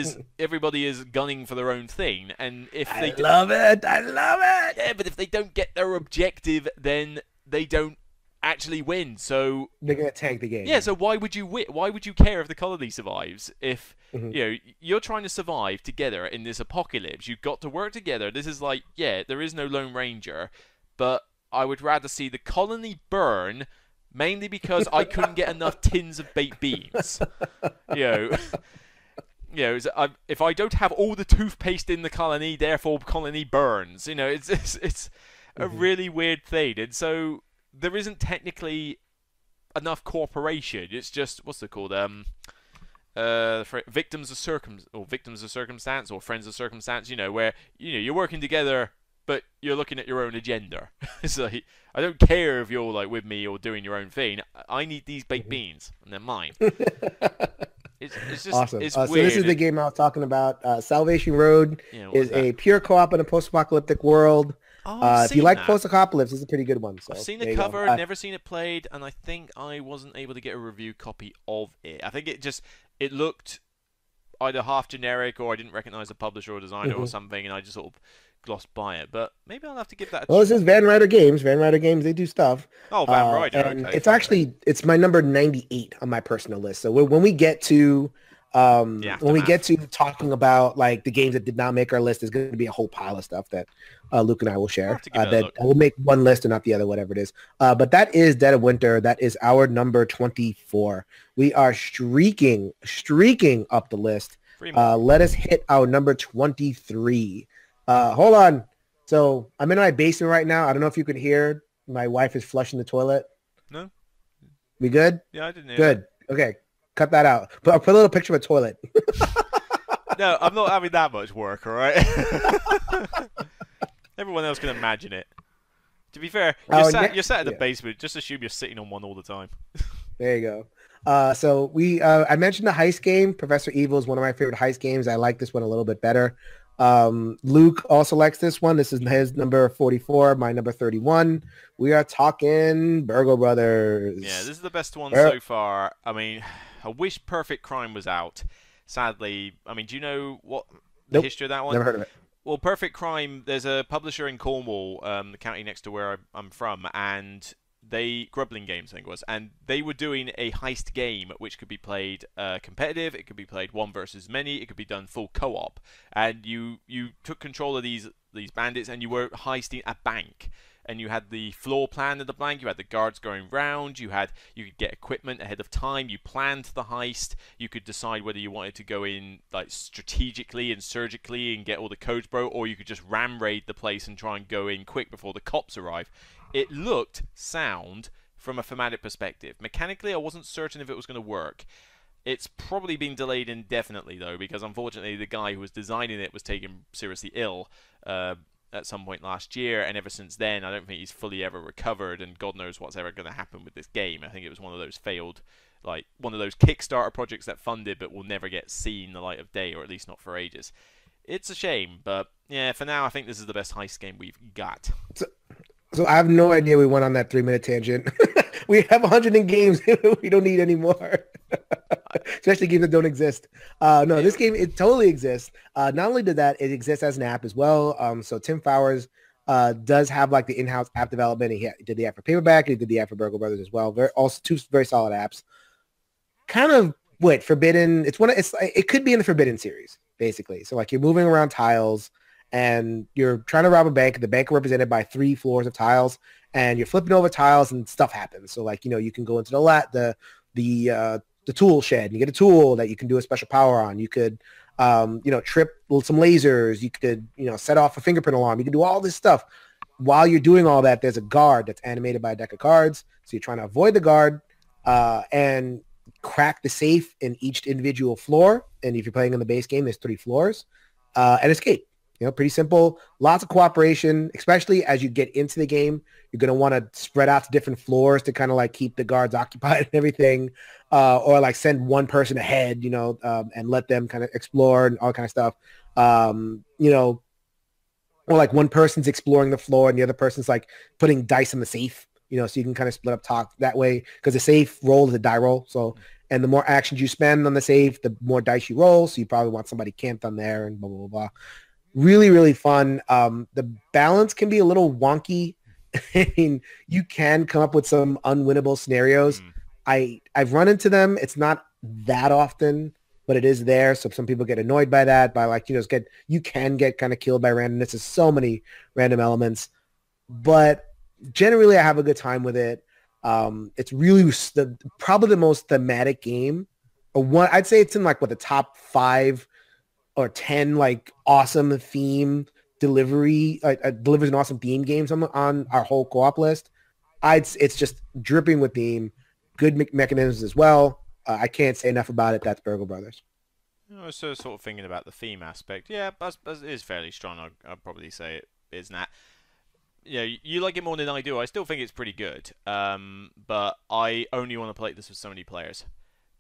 is gunning for their own thing, and if they love it. Yeah, but if they don't get their objective, then they don't actually win. So they're gonna tank the game. Yeah. So why would you win? Why would you care if the colony survives? If you're trying to survive together in this apocalypse, you've got to work together. This is like, there is no Lone Ranger, but I would rather see the colony burn. Mainly because I couldn't get enough tins of baked beans. If I don't have all the toothpaste in the colony, therefore colony burns. It's a really weird thing, and so there isn't technically enough cooperation. It's just what's it called? Victims of circumstance, or friends of circumstance. Where you're working together, but you're looking at your own agenda. It's like, I don't care if you're like with me or doing your own thing. I need these baked beans, and they're mine. It's just awesome. It's so weird. This is the game I was talking about. Salvation Road is a pure co-op in a post-apocalyptic world. If you like post-apocalypse, it's a pretty good one. So I've seen the cover, never seen it played, and I think I wasn't able to get a review copy of it. I think it looked either half generic, or I didn't recognize the publisher or designer or something, and I just sort of glossed by it. But maybe I'll have to give that a try. This is Van Ryder Games. Van Ryder Games, they do stuff. Oh, Van Ryder. And okay. It's my number 98 on my personal list. So when we get to talking about like the games that did not make our list, there's going to be a whole pile of stuff that Luke and I will share. That I will make one list and not the other, whatever it is. But that is Dead of Winter. That is our number 24. We are streaking up the list. Let us hit our number 23. Hold on. So I'm in my basement right now. I don't know if you could hear. My wife is flushing the toilet. No. We good? Yeah, I didn't hear. Good. Okay. Cut that out. But I'll put a little picture of a toilet. No, I'm not having that much work, all right? Everyone else can imagine it. To be fair, you're sat in the basement. Just assume you're sitting on one all the time. There you go. So I mentioned the heist game. Professor Evil is one of my favorite heist games. I like this one a little bit better. Luke also likes this one. This is his number 44, my number 31. We are talking Burgle Brothers. Yeah, this is the best one so far. I mean, I wish Perfect Crime was out. Sadly, I mean, do you know what the history of that one? Never heard of it. Well, Perfect Crime, there's a publisher in Cornwall, the county next to where I'm from, and Grubbling Games, I think it was, and they were doing a heist game which could be played competitive, it could be played one versus many, it could be done full co-op, and you took control of these bandits, and you were heisting a bank, and you had the floor plan of the bank, you had the guards going round, you could get equipment ahead of time, you planned the heist, you could decide whether you wanted to go in like strategically and surgically and get all the codes broke, or you could just ram raid the place and try and go in quick before the cops arrive. It looked sound from a thematic perspective. Mechanically, I wasn't certain if it was going to work. It's probably been delayed indefinitely, though, because unfortunately the guy who was designing it was taken seriously ill at some point last year, and ever since then, I don't think he's fully ever recovered, and God knows what's ever going to happen with this game. I think it was one of those failed like one of those Kickstarter projects that funded but will never get seen the light of day, or at least not for ages. It's a shame, but yeah, for now I think this is the best heist game we've got. So I have no idea we went on that 3-minute tangent. We have 100 in games. We don't need any more. Especially games that don't exist. No, this game, it totally exists. Not only did that, it exists as an app as well. So Tim Fowers does have like the in-house app development. He did the app for Paperback. He did the app for Burgle Brothers as well. Also two very solid apps. Kind of what Forbidden. It could be in the Forbidden series basically. So like you're moving around tiles and you're trying to rob a bank. The bank represented by 3 floors of tiles, and you're flipping over tiles and stuff happens. So like you can go into the tool shed and you get a tool that you can do a special power on. You could trip some lasers. You could set off a fingerprint alarm. You can do all this stuff. While you're doing all that, there's a guard that's animated by a deck of cards. So you're trying to avoid the guard and crack the safe in each individual floor. And if you're playing in the base game, there's 3 floors and escape. Pretty simple. Lots of cooperation, especially as you get into the game. You're going to want to spread out to different floors to kind of like keep the guards occupied and everything, or like send one person ahead, and let them kind of explore and all kind of stuff. Or like one person's exploring the floor and the other person's like putting dice in the safe, so you can kind of split up top that way because the safe roll is a die roll. So, and the more actions you spend on the safe, the more dice you roll. So you probably want somebody camped on there and blah, blah, blah, blah. Really, really fun. The balance can be a little wonky. I mean, you can come up with some unwinnable scenarios. I've run into them. It's not that often, but it is there. So some people get annoyed by that, by like, you can get kind of killed by randomness. There's so many random elements, but generally I have a good time with it. It's really probably the most thematic game, or one. I'd say it's in like the top 5 or 10 like awesome theme delivers an awesome theme games on our whole co-op list. It's just dripping with theme, good mechanisms as well. I can't say enough about it. That's Burgle Brothers. I was sort of thinking about the theme aspect. Yeah, but it is fairly strong. I'd probably say it is that. You like it more than I do. I still think it's pretty good. But I only want to play this with so many players,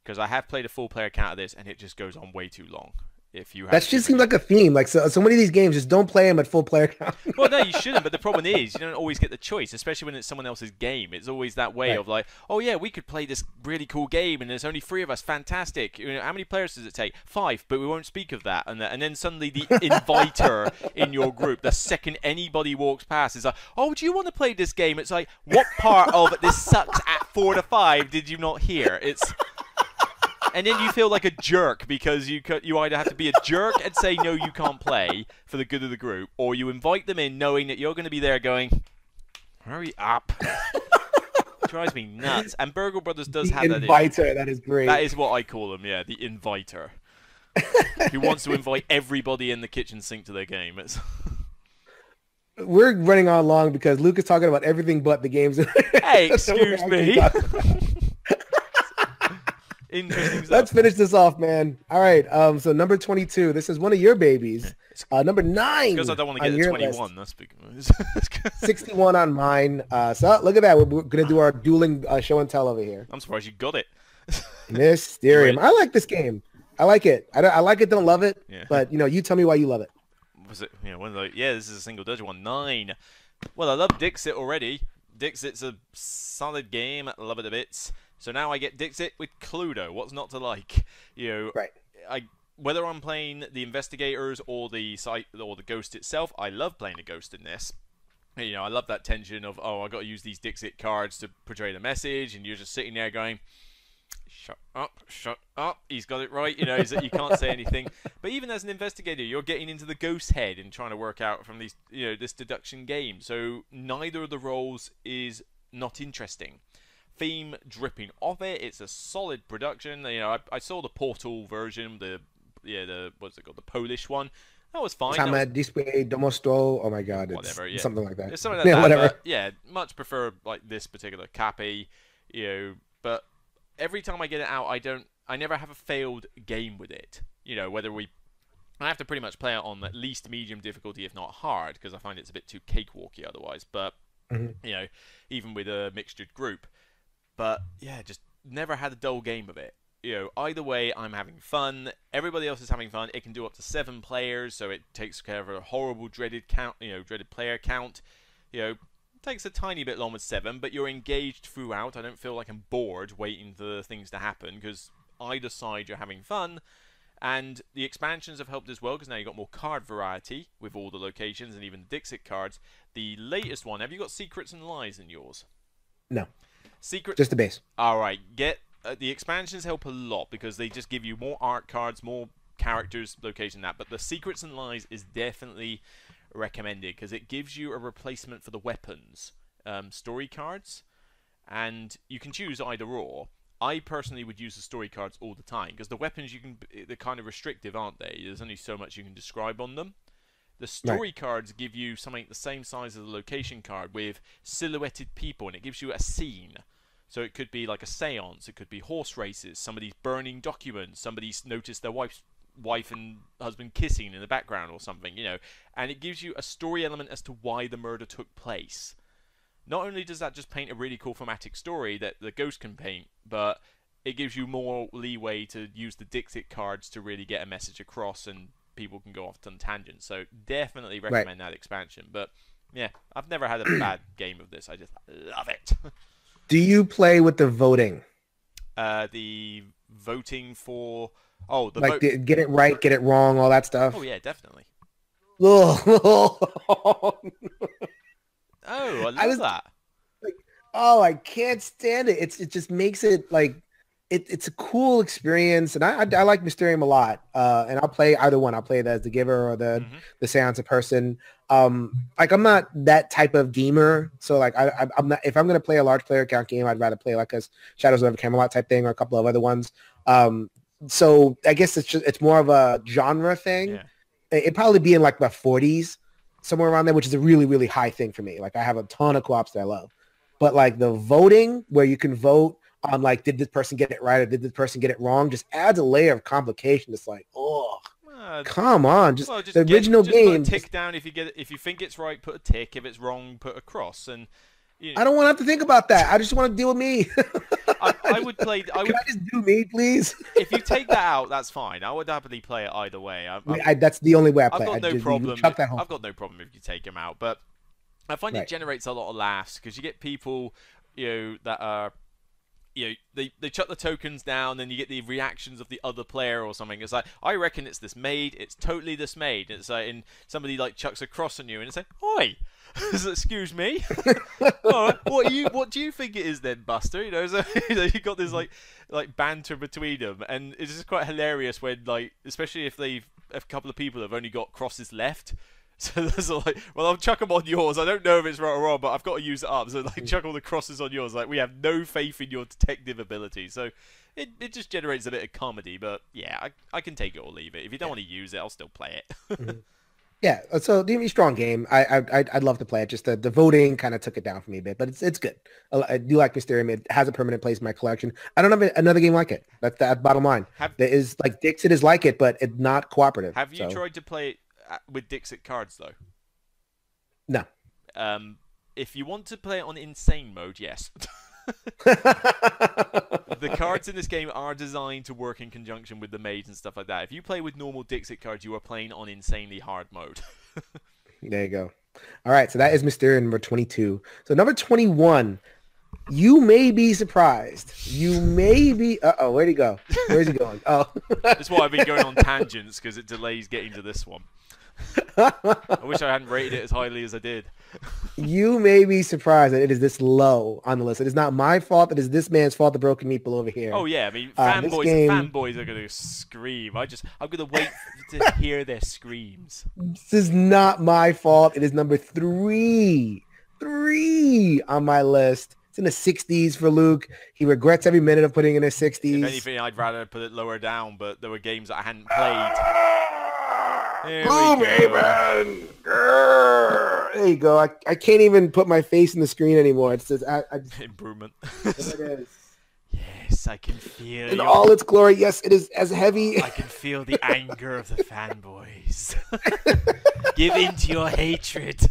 because I have played a full player count of this and it just goes on way too long. If you have that just seems like a theme. Like so many of these games, just don't play them at full player count. Well, no, you shouldn't. But the problem is, you don't always get the choice, especially when it's someone else's game. It's always that way of like, oh yeah, we could play this really cool game, and there's only 3 of us. Fantastic. How many players does it take? 5, but we won't speak of that. And then suddenly the inviter in your group, the second anybody walks past, is like, oh, do you want to play this game? It's like, what part of this sucks at 4 to 5 did you not hear? And then you feel like a jerk because you either have to be a jerk and say no, you can't play for the good of the group, or you invite them in knowing that you're going to be there going, hurry up. It drives me nuts. And Burgle Brothers does have that. Inviter, that is great. That is what I call them, yeah, the inviter. Who wants to invite everybody in the kitchen sink to their game. We're running on long because Luke is talking about everything but the games. Hey, excuse me. Interesting stuff. Let's finish this off, man. All right. So number 22. This is one of your babies. Number 9. Because I don't want to get to 21. That's big. 61 on mine. So look at that. We're gonna do our dueling show and tell over here. I'm surprised you got it. Mysterium. I like this game. I like it. I like it. Don't love it. Yeah. But you tell me why you love it. Was it? Yeah. This is a single digit one. 9. Well, I love Dixit already. Dixit's a solid game. I love it a bit. So now I get Dixit with Cluedo. What's not to like? Right. Whether I'm playing the investigators or the site or the ghost itself, I love playing a ghost in this. I love that tension of, I got to use these Dixit cards to portray the message, and you're just sitting there going, shut up, he's got it right, you can't say anything. But even as an investigator, you're getting into the ghost's head and trying to work out from these, this deduction game. So neither of the roles is not interesting. Theme dripping off it. It's a solid production. I saw the Portal version, the what's it called, the Polish one. That was fine. Display Domostro. Oh my god, whatever, yeah. Something like that. It's something like that. Whatever. But, yeah, much prefer like this particular Cappy. But every time I get it out, I never have a failed game with it. I have to pretty much play it on at least medium difficulty, if not hard, because I find it's a bit too cakewalky otherwise. But even with a mixtured group. But yeah, just never had a dull game of it. Either way, I'm having fun. Everybody else is having fun. It can do up to 7 players, so it takes care of a horrible dreaded count. Dreaded player count. Takes a tiny bit long with 7, but you're engaged throughout. I don't feel like I'm bored waiting for things to happen because either side you're having fun. And the expansions have helped as well because now you've got more card variety with all the locations and even the Dixit cards. The latest one, have you got Secrets and Lies in yours? No. Secret. Just the base. All right. The expansions help a lot because they just give you more art cards, more characters, location, that. But the Secrets and Lies is definitely recommended because it gives you a replacement for the weapons story cards, and you can choose either or. I personally would use the story cards all the time because the weapons they're kind of restrictive, aren't they? There's only so much you can describe on them. The story cards give you something the same size as the location card with silhouetted people, and it gives you a scene. So it could be like a seance, it could be horse races, somebody's burning documents, somebody's noticed their wife and husband kissing in the background or something, and it gives you a story element as to why the murder took place. Not only does that just paint a really cool thematic story that the ghost can paint, but it gives you more leeway to use the Dixit cards to really get a message across, and people can go off on tangents. So definitely recommend that expansion. But yeah, I've never had a bad game of this. I just love it. Do you play with the voting? The voting for get it right, get it wrong, all that stuff. Oh yeah, definitely. Oh, I love that. I can't stand it. It just makes it like it's a cool experience, and I like Mysterium a lot. And I'll play either one. I'll play it as the giver or the seance person. I'm not that type of gamer, so like I'm not. If I'm gonna play a large player count game, I'd rather play like a Shadows of Camelot type thing or a couple of other ones. So I guess it's more of a genre thing. Yeah. It'd probably be in like the 40s, somewhere around there, which is a really, really high thing for me. Like I have a ton of co-ops that I love, but like the voting where you can vote on like, did this person get it right or did this person get it wrong, just adds a layer of complication. It's like, come on, just the original game. Put a tick down if you get it. If you think it's right, put a tick. If it's wrong, put a cross. And I don't want to have to think about that. I just want to deal with me. I would play. Can I just do me, please? If you take that out, that's fine. I would happily play it either way. That's the only way I play. I've got no problem. I've got no problem if you take them out, but I find it generates a lot of laughs because you get people, that are. They chuck the tokens down, then you get the reactions of the other player or something. It's like, I reckon it's dismayed. It's totally dismayed. It's like, and somebody like chucks a cross on you, and it's like, oi, excuse me. Oh, what do you think it is then, Buster? So you got this like banter between them, and it's just quite hilarious when especially if a couple of people have only got crosses left. So there's like, well, I'll chuck them on yours. I don't know if it's right or wrong, but I've got to use it up. So chuck all the crosses on yours. Like, we have no faith in your detective ability. So it just generates a bit of comedy. But yeah, I can take it or leave it. If you don't want to use it, I'll still play it. Yeah, so the strong game. I'd love to play it. Just the voting kind of took it down for me a bit, but it's good. I do like Mysterium. It has a permanent place in my collection. I don't have another game like it. That's the bottom line. There is like Dixit is like it, but it's not cooperative. Have you tried to play it with Dixit cards though? No. If you want to play it on insane mode, yes. The cards in this game are designed to work in conjunction with the maids and stuff like that. If you play with normal Dixit cards, you are playing on insanely hard mode. There you go. All right, so that is Mysterium number 22. So number 21, you may be surprised. You may be... Uh-oh, where'd he go? Where's he going? Oh. That's why I've been going on tangents, because it delays getting to this one. I wish I hadn't rated it as highly as I did. You may be surprised that it is this low on the list. It is not my fault. It is this man's fault, the broken Meeple over here. Oh yeah, I mean, fanboys are going to scream. I'm going to wait to hear their screams. This is not my fault. It is number 3 on my list. It's in the 60s for Luke. He regrets every minute of putting in his 60s. If anything, I'd rather put it lower down, but there were games that I hadn't played. Gloomhaven! There you go. I can't even put my face in the screen anymore. It says improvement. There it is. Yes, I can feel in all its glory. Yes, it is as heavy. I can feel the anger of the fanboys. Give in to your hatred.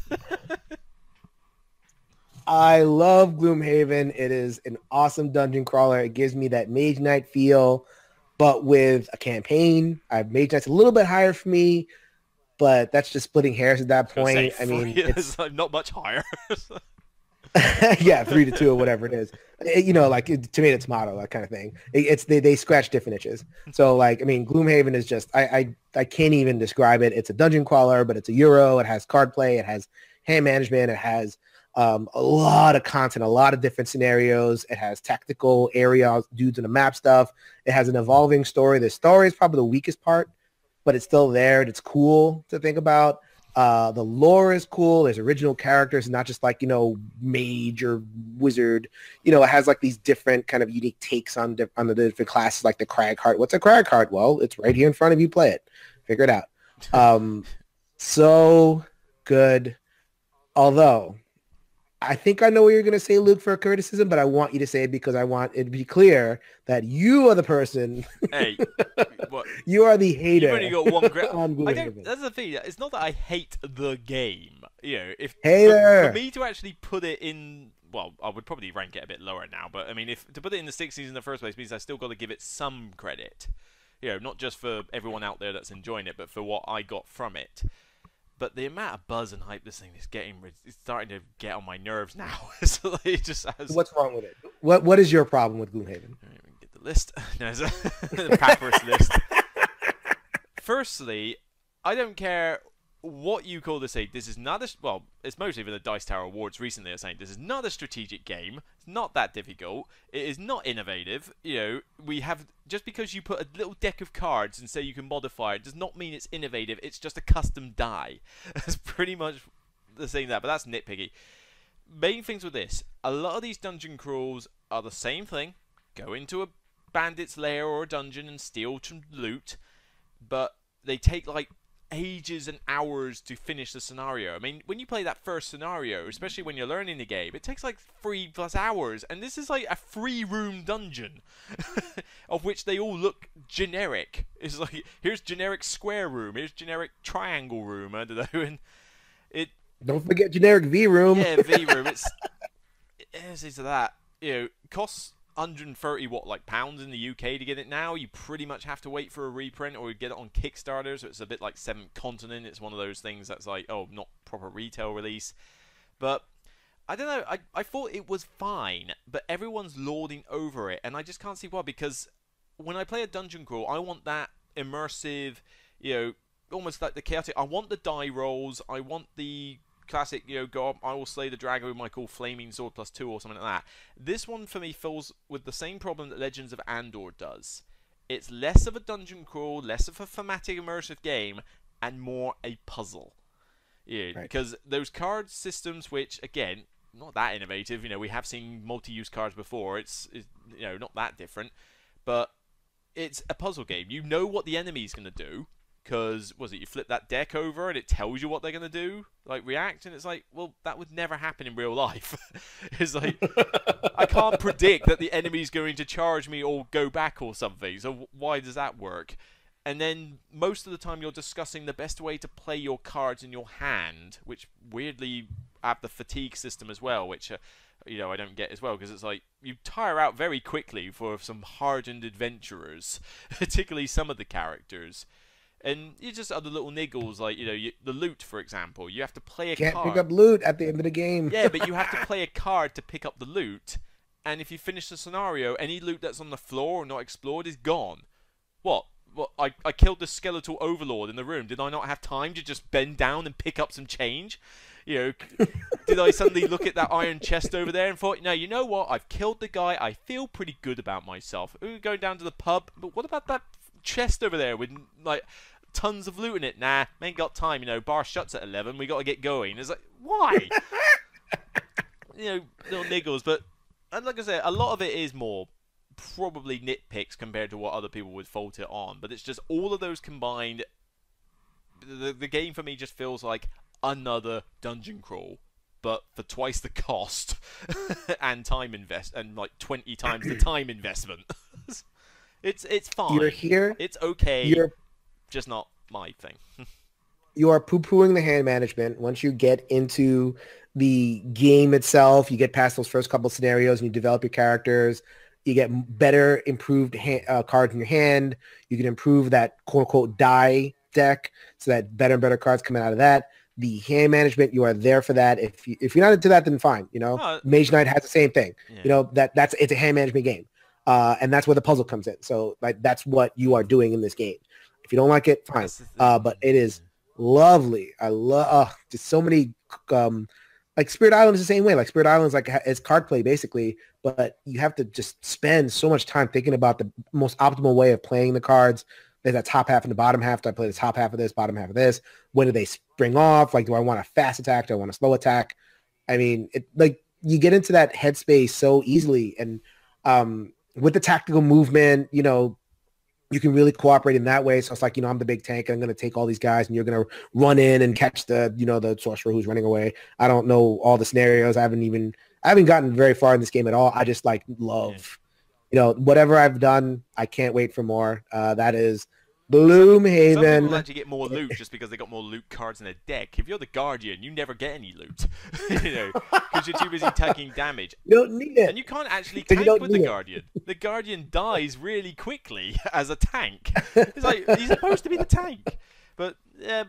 I love Gloomhaven. It is an awesome dungeon crawler. It gives me that Mage Knight feel, but with a campaign. Mage Knight's a little bit higher for me, but that's just splitting hairs at I that was gonna say point. I three mean, is it's like not much higher. yeah, 3 to 2 or whatever it is. Like tomato, tomato, that kind of thing. They scratch different itches. So like, I mean, Gloomhaven is just I can't even describe it. It's a dungeon crawler, but it's a Euro. It has card play. It has hand management. It has a lot of content, a lot of different scenarios. It has tactical area dudes in the map stuff. It has an evolving story. The story is probably the weakest part, but it's still there. And it's cool to think about. The lore is cool. There's original characters, not just like, mage or wizard. It has like these different kind of unique takes on the different classes, like the crag heart. What's a crag heart? Well, it's right here in front of you. Play it. Figure it out. So good. Although I think I know what you're going to say, Luke, for a criticism, but I want you to say it because I want it to be clear that you are the person. Hey, what? You are the hater. You've only got one That's the thing. It's not that I hate the game. If hater. For me to actually put it in, well, I would probably rank it a bit lower now. But I mean, if to put it in the 60s in the first place means I still got to give it some credit. Not just for everyone out there that's enjoying it, but for what I got from it. But the amount of buzz and hype this thing is getting, it's starting to get on my nerves now. So it just has... What's wrong with it? What is your problem with Gloomhaven? Get the list. No, it's the Packers list. Firstly, I don't care what you call this. This is not a... Well, it's mostly for the Dice Tower Awards recently are saying this is not a strategic game. It's not that difficult. It is not innovative. We have... Just because you put a little deck of cards and say you can modify it does not mean it's innovative. It's just a custom die. That's pretty much the same there, but that's nitpicky. Main things with this. A lot of these dungeon crawls are the same thing. Go into a bandit's lair or a dungeon and steal some loot, but they take like ages and hours to finish the scenario. I mean, when you play that first scenario, especially when you're learning the game, it takes like 3+ hours, and this is like a 3-room dungeon of which they all look generic. It's like, here's generic square room, here's generic triangle room, I don't know, and it... Don't forget generic V room. Yeah, V room, it's that, costs 130 pounds in the UK to get it now. You pretty much have to wait for a reprint or get it on Kickstarter, so it's a bit like Seventh Continent. It's one of those things that's like, oh, not proper retail release. But I don't know, I thought it was fine, but everyone's lording over it, and I just can't see why, because when I play a dungeon crawl, I want that immersive, almost like the chaotic. I want the die rolls, I want the classic, go up, I will slay the dragon with my cool flaming sword +2 or something like that. This one for me fills with the same problem that Legends of Andor does. It's less of a dungeon crawl, less of a thematic immersive game, and more a puzzle. Right. Because those card systems, which again, not that innovative. We have seen multi-use cards before. It's not that different, but it's a puzzle game. You know what the enemy's going to do. Because, you flip that deck over and it tells you what they're going to do, like react, and it's like, well, that would never happen in real life. It's like, I can't predict that the enemy's going to charge me or go back or something, so why does that work? And then, most of the time you're discussing the best way to play your cards in your hand, which weirdly have the fatigue system as well, which, I don't get as well, because it's like, you tire out very quickly for some hardened adventurers, particularly some of the characters. And you just other little niggles, like, the loot, for example. You have to play a card. Can't pick up loot at the end of the game. Yeah, but you have to play a card to pick up the loot. And if you finish the scenario, any loot that's on the floor or not explored is gone. What? I killed the skeletal overlord in the room. Did I not have time to just bend down and pick up some change? Did I suddenly look at that iron chest over there and thought, no, you know what? I've killed the guy. I feel pretty good about myself. Ooh, going down to the pub. But what about that chest over there with, like, tons of loot in it? Nah, ain't got time. Bar shuts at 11. We got to get going. It's like, why? Little niggles. But, and like I said, a lot of it is more probably nitpicks compared to what other people would fault it on. But it's just all of those combined. The game for me just feels like another dungeon crawl, but for twice the cost and time and like 20 times the time investment. It's fine. You're here. It's okay. You're just not my thing. You are poo-pooing the hand management once you get into the game itself. You get past those first couple scenarios and you develop your characters. You get better, improved cards in your hand. You can improve that quote unquote die deck so that better and better cards coming out of that. The hand management, you are there for that. If you're not into that, then fine. Mage Knight has the same thing. Yeah. It's a hand management game, and that's where the puzzle comes in. So like that's what you are doing in this game. If you don't like it, fine. But it is lovely. I love just so many. Like Spirit Island is the same way. Like Spirit Island is like it's card play basically, but you have to just spend so much time thinking about the most optimal way of playing the cards. There's that top half and the bottom half. Do I play the top half of this, bottom half of this? When do they spring off? Like, do I want a fast attack? Do I want a slow attack? I mean, you get into that headspace so easily. And with the tactical movement, you can really cooperate in that way. So it's like, I'm the big tank. I'm going to take all these guys and you're going to run in and catch the sorcerer who's running away. I don't know all the scenarios. I haven't gotten very far in this game at all. I just love, whatever I've done. I can't wait for more. That is Gloomhaven. Some people actually get more loot just because they got more loot cards in a deck. If you're the Guardian, you never get any loot, because you're too busy taking damage. You don't need it. And you can't actually tank with the Guardian. The Guardian dies really quickly as a tank. It's like, he's supposed to be the tank. But I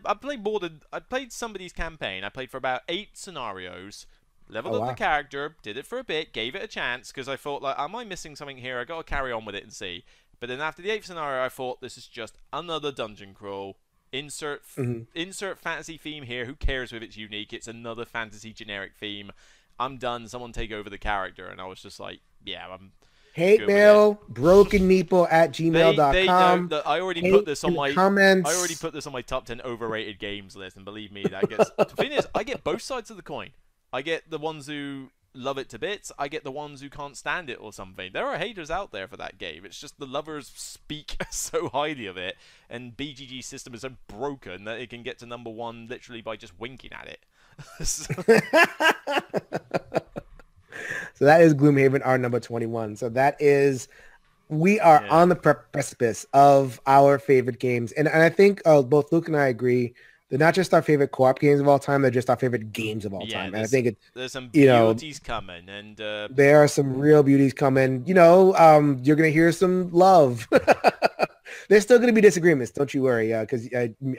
played somebody's campaign. I played for about 8 scenarios. Leveled up the character, did it for a bit, gave it a chance, because I thought, am I missing something here? I got to carry on with it and see. But then after the 8th scenario, I thought, this is just another dungeon crawl. Insert fantasy theme here. Who cares if it's unique? It's another fantasy generic theme. I'm done. Someone take over the character. And I was just like, yeah, I'm hate mail, brokenmeeple@gmail.com. I already put this on my comments. I already put this on my top 10 overrated games list, and believe me, that gets. The thing is, I get both sides of the coin. I get the ones who love it to bits. I get the ones who can't stand it or something. There are haters out there for that game. It's just the lovers speak so highly of it, and BGG's system is so broken that it can get to number 1 literally by just winking at it. So that is Gloomhaven, our number 21. So we are on the precipice of our favorite games. And I think both Luke and I agree. They're not just our favorite co-op games of all time. They're just our favorite games of all time. And I think there's some beauties coming. And there are some real beauties coming. You're going to hear some love. There's still going to be disagreements. Don't you worry. Because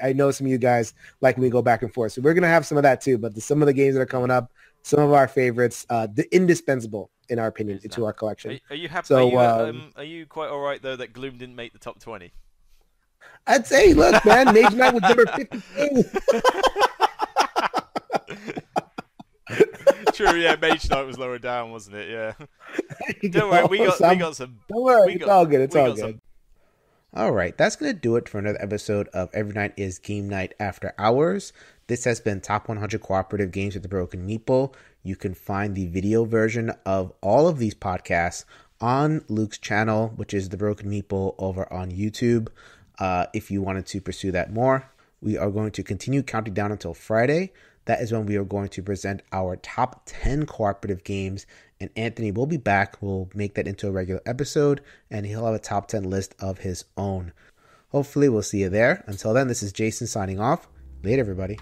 I know some of you guys like when we go back and forth. So we're going to have some of that too. But some of the games that are coming up, some of our favorites, the indispensable, in our opinion, into our collection. Are you happy? So, are you quite all right, though, that Gloom didn't make the top 20? I'd say, look, man, Mage Knight was number 52. True, yeah, Mage Knight was lower down, wasn't it? Yeah. Don't worry, we got some. Don't worry, it's all good. It's all good. All right, that's going to do it for another episode of Every Night is Game Night After Hours. This has been Top 100 Cooperative Games with the Broken Meeple. You can find the video version of all of these podcasts on Luke's channel, which is The Broken Meeple, over on YouTube. If you wanted to pursue that more, we are going to continue counting down until Friday. That is when we are going to present our top 10 cooperative games, and Anthony will be back. We'll make that into a regular episode, and he'll have a top 10 list of his own. Hopefully, we'll see you there. Until then, this is Jason signing off. Later, everybody.